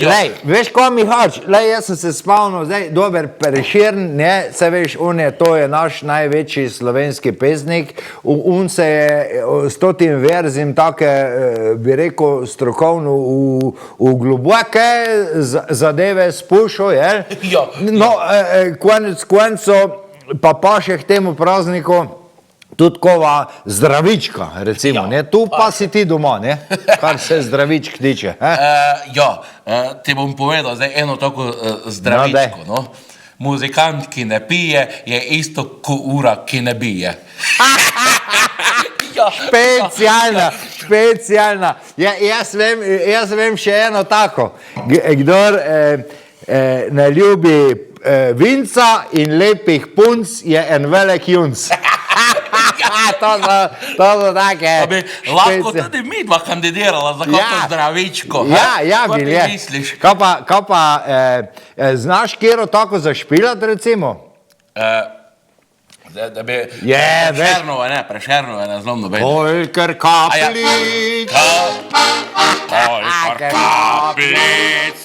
Lej, veš, ko mi hoč? Lej, jaz sem se spomnil, zdaj, dober Prešern, ne? Se veš, to je naš največji slovenski pesnik, on se je s totim verzim take, bi rekel, strokovno v globoke zadeve spušal, jel? No, konec koncev pa paše k temu prazniku tudi kova zdravička, recimo, ne? Tu pa si ti doma, ne? Kar se zdravičk tiče. Ti bom povedal zdaj eno tako zdravičko, no? Muzikant, ki ne pije, je isto ko ura, ki ne bije. Specialna. Jaz vem še eno tako. Kdor ne ljubi vinca in lepih punc, je en velik junc. To so take... Lahko tudi mi dva kandidirala za kako zdravičko. Ja, bil je. Kaj pa, znaš kjero tako zašpilat, recimo? Da bi Prešernova ne znam noben. Kolikor kapljic,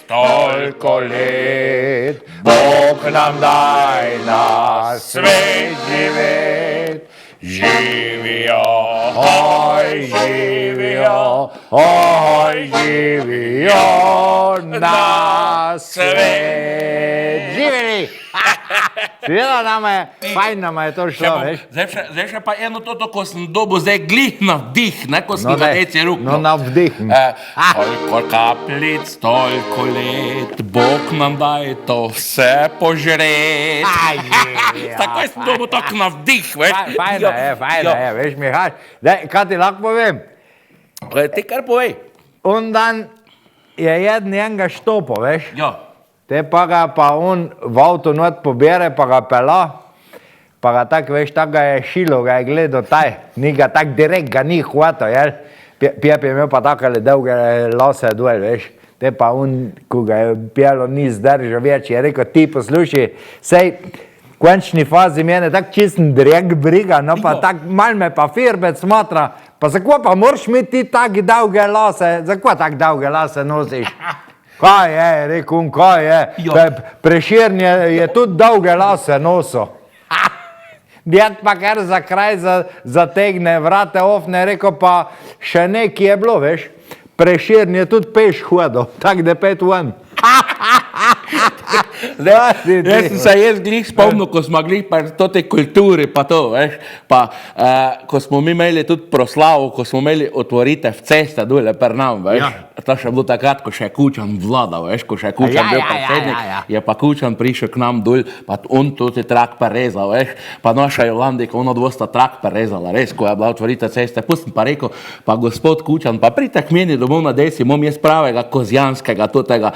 toliko let, Bog nam daj na svet živet. Živijo, oj, živijo na svet. Živeli! Seveda nama je to šlo, veš? Zdaj še pa eno toto, ko sem dobil zdaj glih na vdih, ne, ko sem ga deci ruknil. No, na vdih. Koliko kapljic, toliko let, Bog nam daj to vse požret. Tako sem dobil tako na vdih, veš? Fajna je, veš, Mihaj. Kaj ti lahko povem? Ti kar povej. On dan je jedni enega štopo, veš? Ja. Te pa ga pa on v avto not pobere, pa ga pela, pa ga tak, veš, tak ga je šilo, ga je gledal taj, ni ga tak direkt ga ni hvatal, jel? Pijep je imel pa takale dolge lase dol, veš? Te pa on, ko ga je pjelo, ni zdržal več, je rekel, ti posluši, sej, v končni fazi mene tak čisten direkt briga, no pa tak mal me pa firbec smatra, pa zakaj pa moraš mi ti tak dolge lase, zakaj tak dolge lase nosiš? Kaj je, rekel on, kaj je? Prešern je tudi dolge lase nosil. Djed pa kar za kraj zategne, vrate ofne, rekel pa še nekaj je bilo, veš? Prešern je tudi peš hodil, tak da pet ven. Jaz sem se glih spomnil, ko smo glih pa to te kulturi pa to, veš, pa ko smo mi imeli tudi proslavu, ko smo imeli otvoritev ceste dole per nam, veš, to še bilo takrat, ko še Kučan vladal, veš, ko še Kučan bil predsednik, je pa Kučan prišel k nam dol, pa on tudi trak prerezal, veš, pa naša Jolandika, ono dvosta trak prerezala, res, ko je bila otvoritev ceste, pustim pa rekel, pa gospod Kučan, pa pridite k meni domov na desi, imam jaz pravega kozjanskega, tega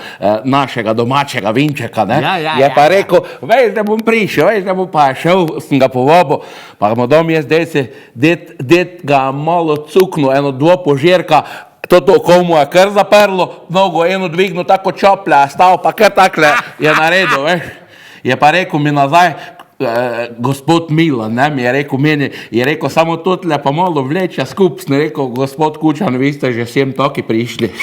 našega domačega vinčeka, ne? Je pa rekel, veš, da bom prišel, veš, da bom pa šel, sem ga povabil, pa mu dom jaz desi, det ga malo cuknil, eno dvo požirka, toto komu je kar zaprlo, nogo eno dvignil tako čoplja, stal pa kar takle je naredil, veš. Je pa rekel mi nazaj, gospod Milan, ne, mi je rekel meni, je rekel, samo totle pa malo vleča skup, sem rekel, gospod Kučan, vi ste že sem toki prišli.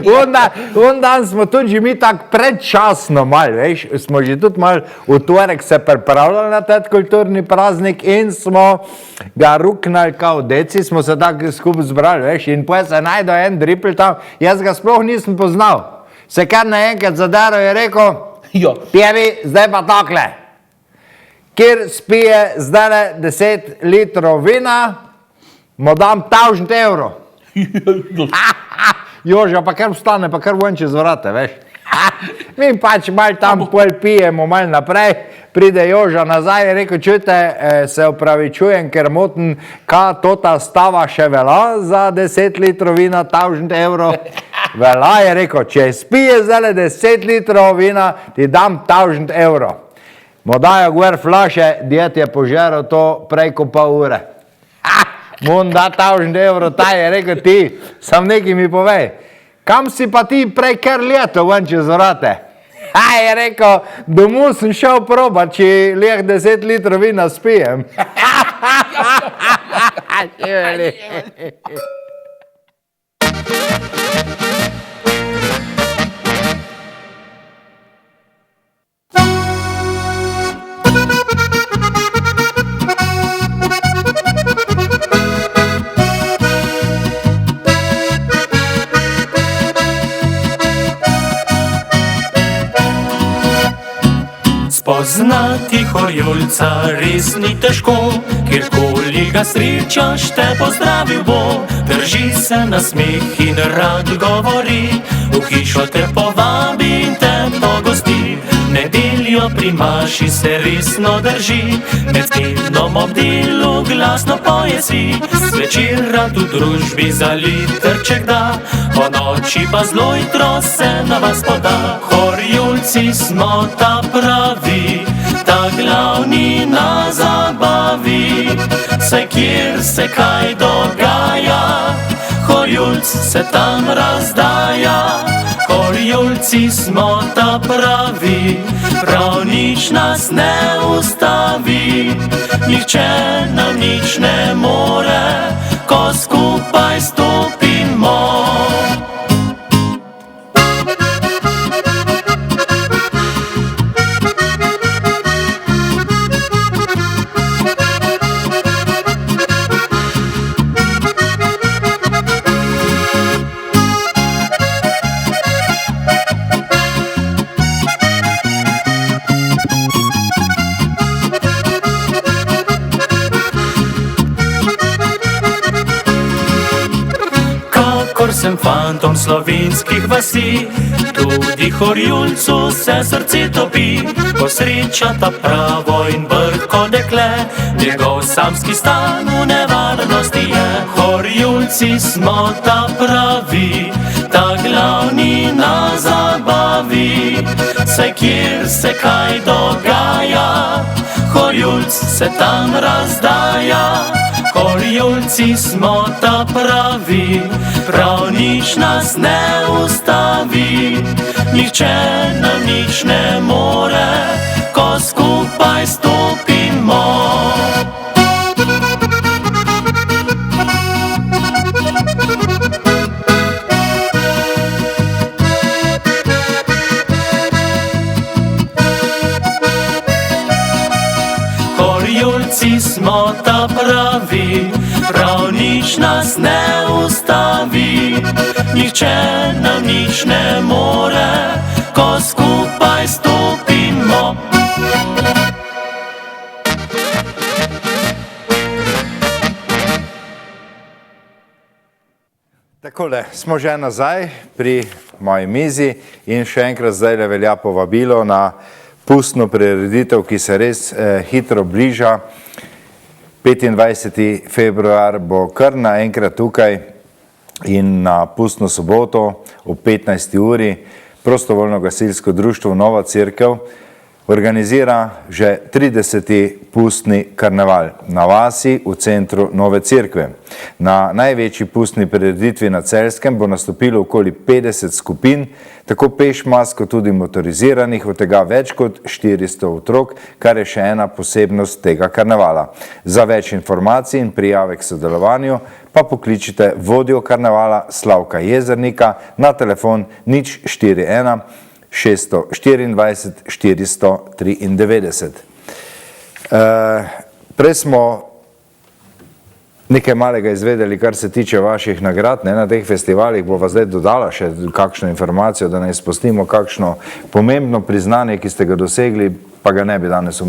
On dan smo tudi že mi tak predčasno mal, veš, smo že tudi mal v torek se pripravljali na tet kulturni praznik in smo ga ruknali kao deci, smo se tako skupaj zbrali, veš, in potem se najdo en dripl tam, jaz ga sploh nisem poznal. Se kar naenkrat zadaril je rekel, Pjevi, zdaj pa takle, kjer spije zdaj 10 litrov vina, mu dam 1000 evrov. Joža pa kar vstane, pa kar ven čez vrate, veš. Mi pač mal tam pol pijemo, mal naprej, pride Joža nazaj in rekel, čujte, se opravičujem, ker motim, kaj tota stava še vela za 10 litrov vina, 1000 evrov. Vela je rekel, če spije zdaj 10 litrov vina, ti dam 1000 evrov. Mu dajo gor flaše, djed je požeral to preko pol ure. Moram dati 1000 evrov, ta je rekel ti, sam nekaj mi povej. Kam si pa ti prej kar leto ven čez vrate? Je rekel, domov sem šel probat, če leh 10 litrov vina spijem. Spoznati Horjulca res ni težko, kjerkoli ga srečaš, te pozdravil bo. Drži se na smeh in rad govori, v hišo te povabi in te pogosti. Nedeljo pri maši se resno drži, med tednom ob delu glasno poje si. Zvečer rad v družbi za litrček da, po noči pa zelo hitro se na vas poda. Horjulci smo ta pravi, ta glavni na zabavi. Saj kjer se kaj dogaja, Horjulc se tam razdaja. Horjulci smo ta pravi, prav nič nas ne ustavi. Nihče nam nič ne more, ko skupaj stopimo. Sem fantom slovenskih vasi, tudi Horjulcu se srce topi. Ko sreča ta pravo in brhko dekle, njegov samski stan v nevarnosti je. Horjulci smo ta pravi, ta glavni na zabavi. Saj kjer se kaj dogaja, Horjulc se tam razdaja. Horjulci smo ta pravi, prav nič nas ne ustavi. Nihče nam nič ne more, ko skupaj stopimo. Horjulci smo ta pravi, prav nič nas ne ustavi. Nihče nam nič ne more, ko skupaj stopimo. Takole, smo že nazaj pri moji mizi in še enkrat zdaj le velja povabilo na pustno prireditev, ki se res hitro bliža. 25. februar bo kar naenkrat tukaj in na pustno soboto ob 15. uri Prostovoljno gasilsko društvo Nova Cerkev organizira že 30. pustni karneval na vasi v centru Nove Cerkve. Na največji pustni prireditvi na Celjskem bo nastopilo okoli 50 skupin, tako pešmas kot tudi motoriziranih, od tega več kot 400 otrok, kar je še ena posebnost tega karnevala. Za več informacij in prijave k sodelovanju pa pokličite vodjo karnevala Slavka Jezernika na telefon 041 624 493. Prej smo nekaj malega izvedeli, kar se tiče vaših nagrad. Na teh festivalih bova zdaj dodala še kakšno informacijo, da ne izpustimo kakšno pomembno priznanje, ki ste ga dosegli, pa ga ne bi danes,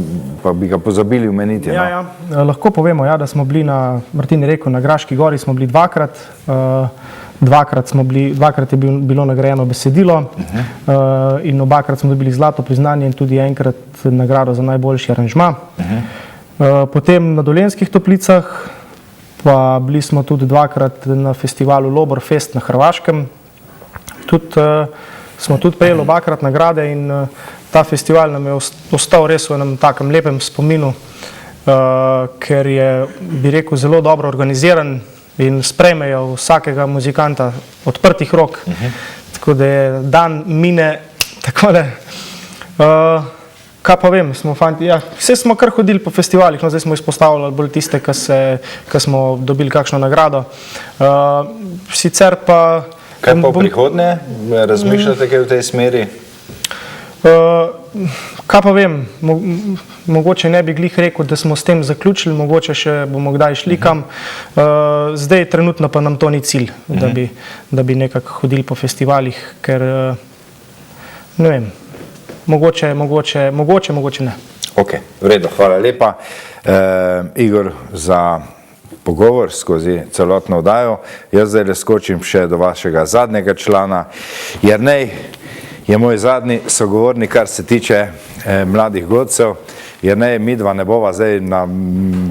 pa bi ga pozabili omeniti. Lahko povemo, da smo bili na, Martin je rekel, na Graški gori smo bili dvakrat. Dvakrat je bilo nagrajeno besedilo in obakrat smo dobili zlato priznanje in tudi enkrat nagrado za najboljši aranžma. Potem na Dolenjskih Toplicah pa bili smo tudi dvakrat na festivalu Lobor Fest na Hrvaškem. Smo tudi prejeli obakrat nagrade in ta festival nam je ostal res v enem takem lepem spominu. ker je, bi rekel, zelo dobro organiziran in sprejmejo vsakega muzikanta odprtih rok. Tako da je dan mine takole. Kaj pa vem, smo fanti, ja, vse smo kar hodili po festivalih, no zdaj smo izpostavljali bolj tiste, ki smo dobili kakšno nagrado. Sicer pa... Kaj pa v prihodnje? Razmišljate kaj v tej smeri? Kaj pa vem, mogoče ne bi glih rekel, da smo s tem zaključili, mogoče še bomo kdaj šli kam. Zdaj trenutno pa nam to ni cilj, da bi nekako hodili po festivalih, ker ne vem, mogoče ne. Ok, v redu, hvala lepa. Igor, za pogovor skozi celotno oddajo. Jaz zdaj le skočim še do vašega zadnjega člana. Jernej je moj zadnji sogovornik, kar se tiče mladih godcev. Jernej, midva ne bova zdaj na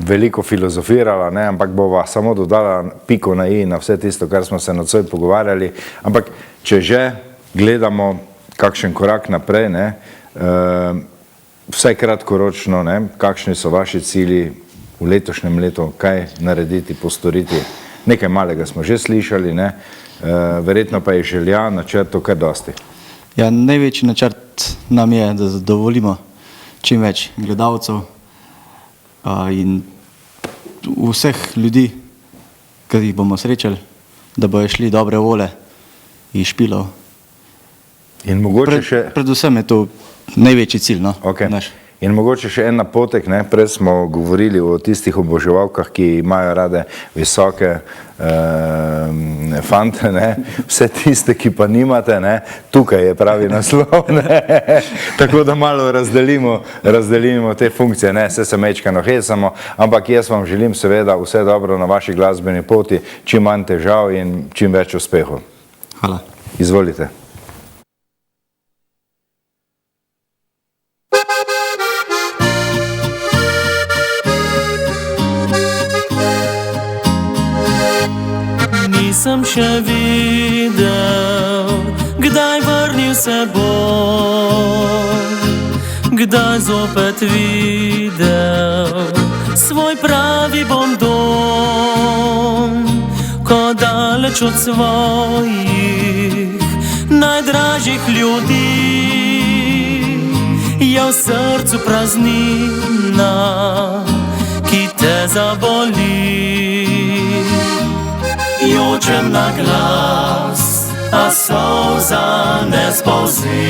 veliko filozofirala, ampak bova samo dodala piko na i na vse tisto, kar smo se nocoj pogovarjali. Ampak, če že gledamo kakšen korak naprej, vsaj kratkoročno, kakšni so vaši cilji v letošnjem letu, kaj narediti, postoriti. Nekaj malega smo že slišali, verjetno pa je želja, načrtov kar dosti. Ja, največji načrt nam je, da zadovoljimo čim več gledalcev in vseh ljudi, ki jih bomo srečali, da bojo šli dobre vole iz špilov. In mogoče še... Predvsem je to največji cilj, naš. In mogoče še en napotek, prej smo govorili o tistih oboževalkah, ki imajo rade visoke fante, vse tiste, ki pa nimate, tukaj je pravi naslov, tako da malo razdelimo te funkcije, vse se mečkano hecamo, ampak jaz vam želim seveda vse dobro na vaši glasbeni poti, čim manj težav in čim več uspehov. Hvala. Izvolite. Nisem še videl, kdaj vrnil se bom, kdaj zopet videl svoj pravi bom dom, ko daleč od svojih najdražjih ljudi je v srcu praznina, ki te zaboli. Jočem na glas, a solza ne spolzi.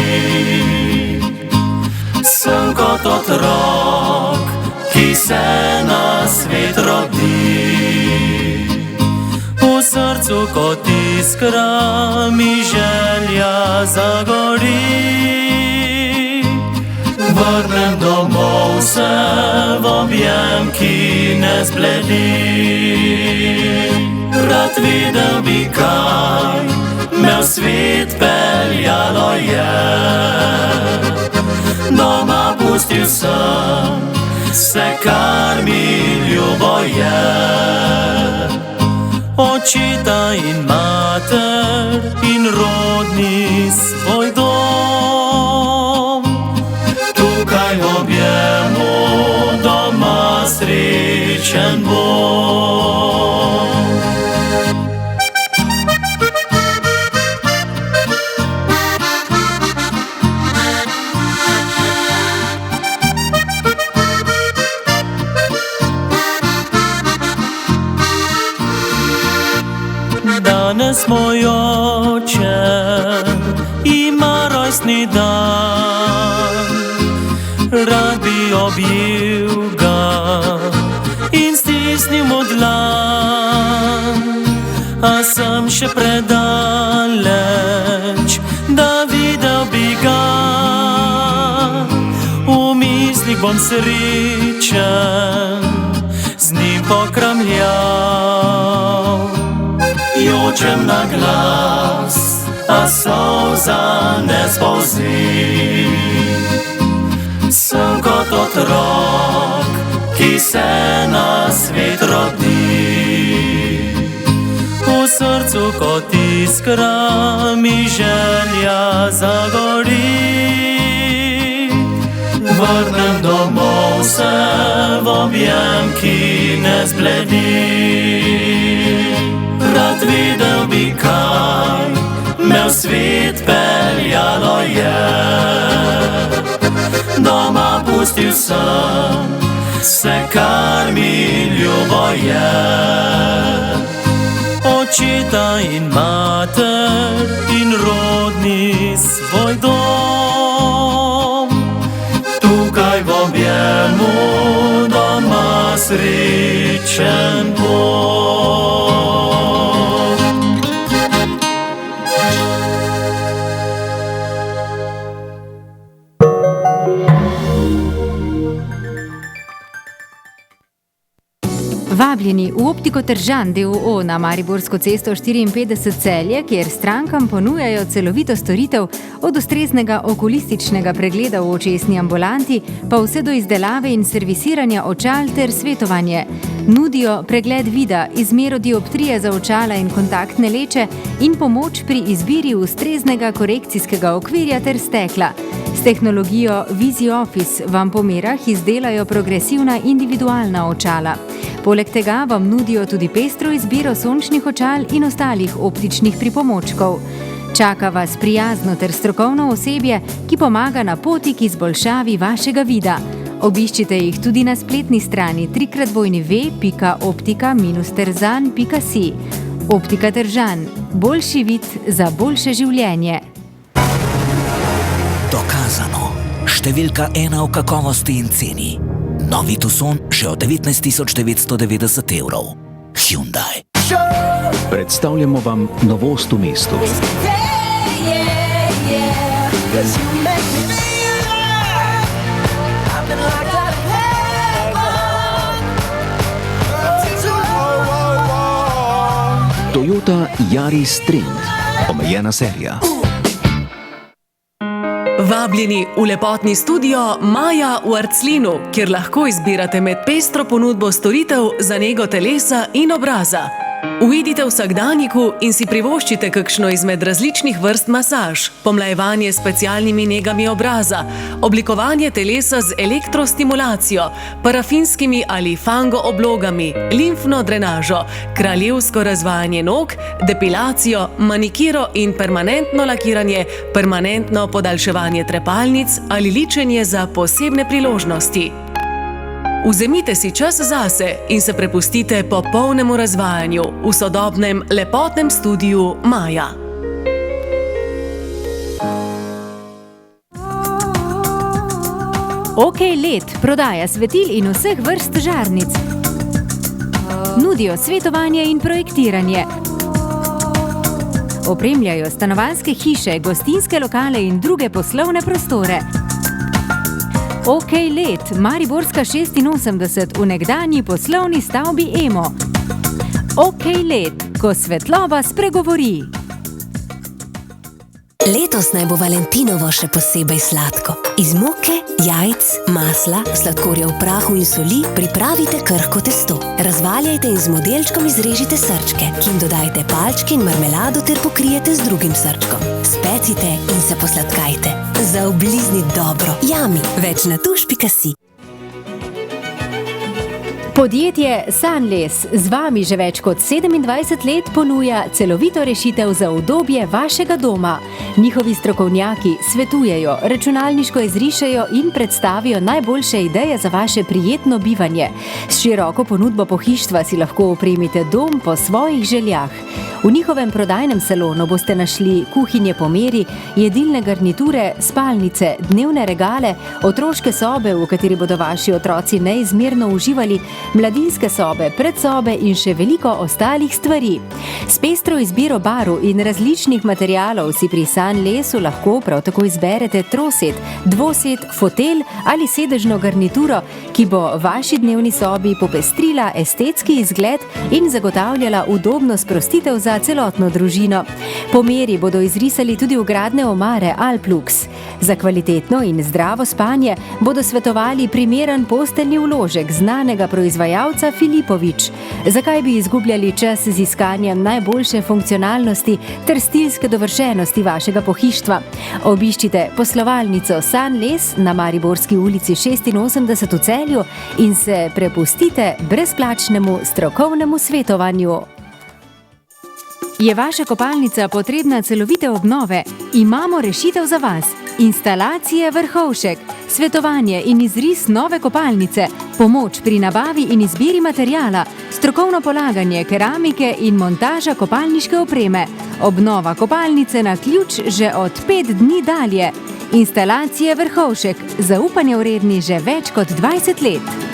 Sem kot otrok, ki se na svet rodi. V srcu kot iskra mi želja zagori. Vrnem domov se v objem, ki ne zbledi. Rad videl bi, kaj me v svet peljalo je. Doma pustil sem vse, kar mi ljubo je. Očeta in mater in rodni svoj dom. Tukaj v objemu doma srečen bom. Danes moj oče ima rojstni dan, rad bi objel ga in stisnil mu dlan, a sem še predaleč, da videl bi ga. V mislih bom srečen, z njim pokramljal. Jočem na glas, a solza ne spolzi. Sem kot otrok, ki se na svet rodi. V srcu kot iskra mi želja zagori. V vrnem domov se v objem, ki ne zbledi. Rad videl bi, kaj me v svet peljalo je. Doma pustil sem vse, kar mi ljubo je. Očeta in mater in rodni svoj dom. Tukaj v objemu doma srečen bom. Vabljeni v Optiko Tržan d.o.o. na Mariborsko cesto 54 Celje, kjer strankam ponujajo celovito storitev od ustreznega okulističnega pregleda v očesni ambulanti pa vse do izdelave in servisiranja očal ter svetovanje. Nudijo pregled vida, izmero dioptrije za očala in kontaktne leče in pomoč pri izbiri ustreznega korekcijskega okvirja ter stekla. S tehnologijo VisiOffice vam po merah izdelajo progresivna individualna očala. Poleg tega vam nudijo tudi pestro izbiro sončnih očal in ostalih optičnih pripomočkov. Čaka vas prijazno ter strokovno osebje, ki pomaga na poti k izboljšavi vašega vida. Obiščite jih tudi na spletni strani www.optika-terzan.si. Optika Tržan. Boljši vid za boljše življenje. Dokazano. Številka 1 v kakovosti in ceni. Novi Tucson že od 19.990 evrov. Hyundai. Predstavljamo vam novost v mestu. Toyota Yaris Trend. Omejena serija. Vabljeni v lepotni studio Maja v Arclinu, kjer lahko izbirate med pestro ponudbo storitev za nego telesa in obraza. Uidite v vsakdanjiku in si privoščite kakšno izmed različnih vrst masaž, pomlajevanje s specialnimi negami obraza, oblikovanje telesa z elektrostimulacijo, parafinskimi ali fango oblogami, limfno drenažo, kraljevsko razvajanje nog, depilacijo, manikiro in permanentno lakiranje, permanentno podaljševanje trepalnic ali ličenje za posebne priložnosti. Vzemite si čas zase in se prepustite popolnemu razvajanju v sodobnem lepotnem studiu Maja. OK LED prodaja svetil in vseh vrst žarnic. Nudijo svetovanje in projektiranje. Opremljajo stanovanjske hiše, gostinske lokale in druge poslovne prostore. OK LED, Mariborska 86 v nekdanji poslovni stavbi Emo. OK LED, ko svetloba spregovori. Letos naj bo Valentinovo še posebej sladko. Iz moke, jajc, masla, sladkorja v prahu in soli pripravite krhko testo. Razvaljajte in z modelčkom izrežite srčke, ki jim dodajte palčke in marmelado ter pokrijete z drugim srčkom. Specite in se posladkajte. Zaoblizni dobro. Yummy. Več na tuš.si. Podjetje Sunles z vami že več kot 27 let ponuja celovito rešitev za udobje vašega doma. Njihovi strokovnjaki svetujejo, računalniško izrišejo in predstavijo najboljše ideje za vaše prijetno bivanje. S široko ponudbo pohištva si lahko opremite dom po svojih željah. V njihovem prodajnem salonu boste našli kuhinje po meri, jedilne garniture, spalnice, dnevne regale, otroške sobe, v kateri bodo vaši otroci neizmerno uživali, mladinske sobe, predsobe in še veliko ostalih stvari. S pestro izbiro barv in različnih materialov si pri Sunlesu lahko prav tako izberete trosed, dvosed, fotelj ali sedežno garnituro, ki bo vaši dnevni sobi popestrila estetski izgled in zagotavljala udobno sprostitev za celotno družino. Po meri bodo izrisali tudi vgradne omare Alplux. Za kvalitetno in zdravo spanje bodo svetovali primeren posteljni vložek znanega proizvajalca proizvajalca Filipovič. Zakaj bi izgubljali čas z iskanjem najboljše funkcionalnosti ter stilske dovršenosti vašega pohištva? Obiščite poslovalnico Sanles na Mariborski ulici 86 v Celju in se prepustite brezplačnemu strokovnemu svetovanju. Je vaša kopalnica potrebna celovite obnove? Imamo rešitev za vas. Instalacije Vrhovšek, svetovanje in izris nove kopalnice, pomoč pri nabavi in izbiri materijala, strokovno polaganje keramike in montaža kopalniške opreme, obnova kopalnice na ključ že od 5 dni dalje. Instalacije Vrhovšek, zaupanje vredni že več kot 20 let.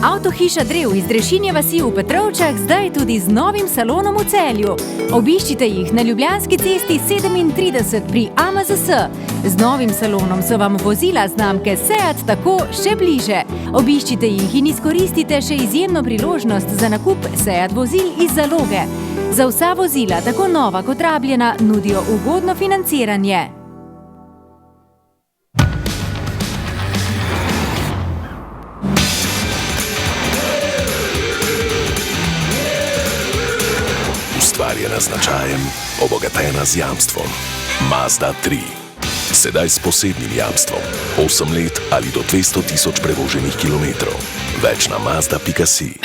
Avtohiša Drev iz Drešinje vasi v Petrovčah zdaj tudi z novim salonom v Celju. Obiščite jih na Ljubljanski cesti 37 pri AMZS. Z novim salonom so vam vozila znamke Seat tako še bliže. Obiščite jih in izkoristite še izjemno priložnost za nakup Seat vozil iz zaloge. Za vsa vozila, tako nova kot rabljena, nudijo ugodno financiranje. Ustvarjena z značajem, obogatena z jamstvom. Mazda 3. Sedaj s posebnim jamstvom. 8 let ali do 200 tisoč prevoženih kilometrov. Več na mazda.si.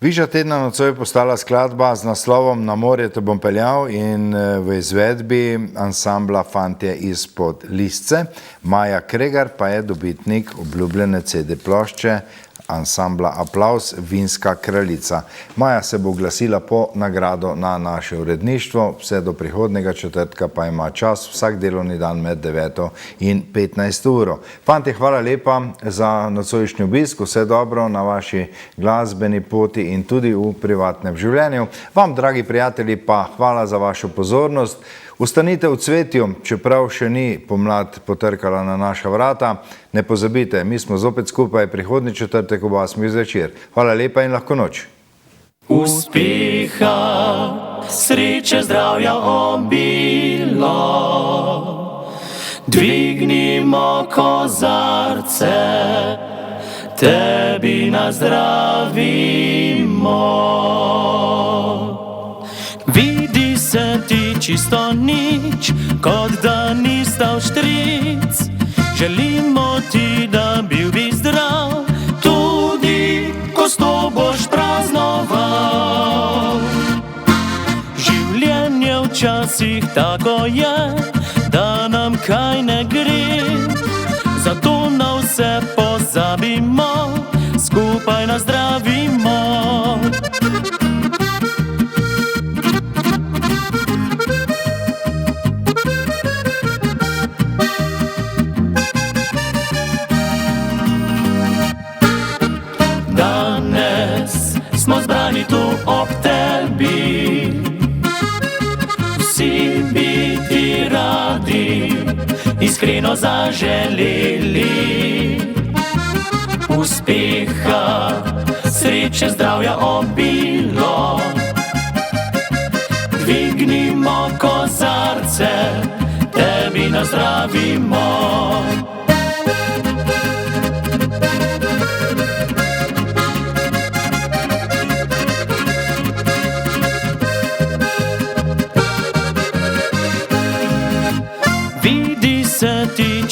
Višja tedna nocoj je postala skladba z naslovom Na morje te bom peljal in v izvedbi ansambla Fantje izpod Lisce. Maja Kregar pa je dobitnik obljubljene CD plošče ansambla Aplavz Vinska kraljica. Maja se bo oglasila po nagrado na naše uredništvo, vse do prihodnega četrtka pa ima čas vsak delovni dan med 9 in 15 uro. Fantje, hvala lepa za nocojšnji obisk, vse dobro na vaši glasbeni poti in tudi v privatnem življenju. Vam, dragi prijatelji, pa hvala za vašo pozornost. Ustanite v cvetju, čeprav še ni pomlad potrkala na naša vrata. Ne pozabite, mi smo zopet skupaj prihodnji četrtek ob 8 zvečer. Hvala lepa in lahko noč. Uspeha, sreče, zdravja, obilo. Dvignimo kozarce, tebi nazdravimo. Vidi se ti čisto nič, kot da ni stal štric. Želimo ti, da bil bi zdrav, tudi ko s to boš praznoval. Življenje včasih tako je, da nam kaj ne gre. Zato na vse pozabimo, skupaj nazdravimo. Smo zbrani tu ob tebi, vsi bi ti radi iskreno zaželeli uspeha, sreče, zdravja, obilo. Dvignimo kozarce, tebi nazdravimo.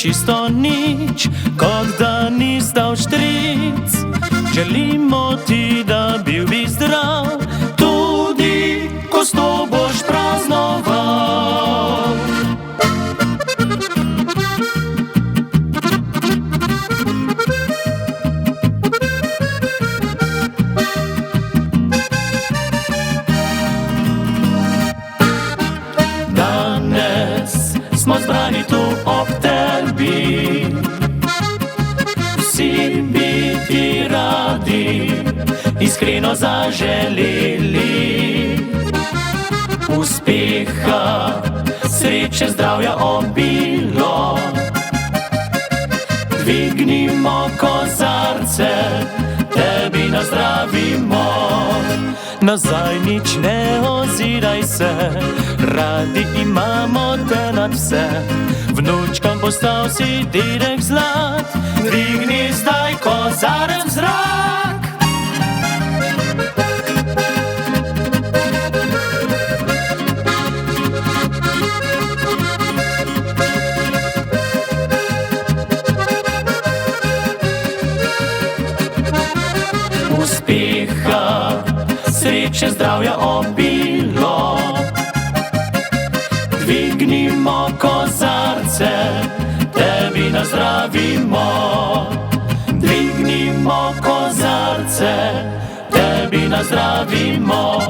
Čisto nič, kot da ni stal štric. Želimo ti, da bil bi zdrav, tudi ko s to boš praznoval. Danes smo zbrani tu ob tebi, vsi bi ti radi iskreno zaželeli uspeha, sreče, zdravja, obilo. Dvigni Dvignimo kozarce, tebi nazdravimo. Nazaj nič ne oziraj se, radi imamo te nad vse. Vnučkam postal si dedek zlat, dvigni zdaj kozarec v zrak. Uspeha, sreče, zdravja, obilo. Dvignimo kozarce, tebi nazdravimo. Dvignimo kozarce, tebi nazdravimo.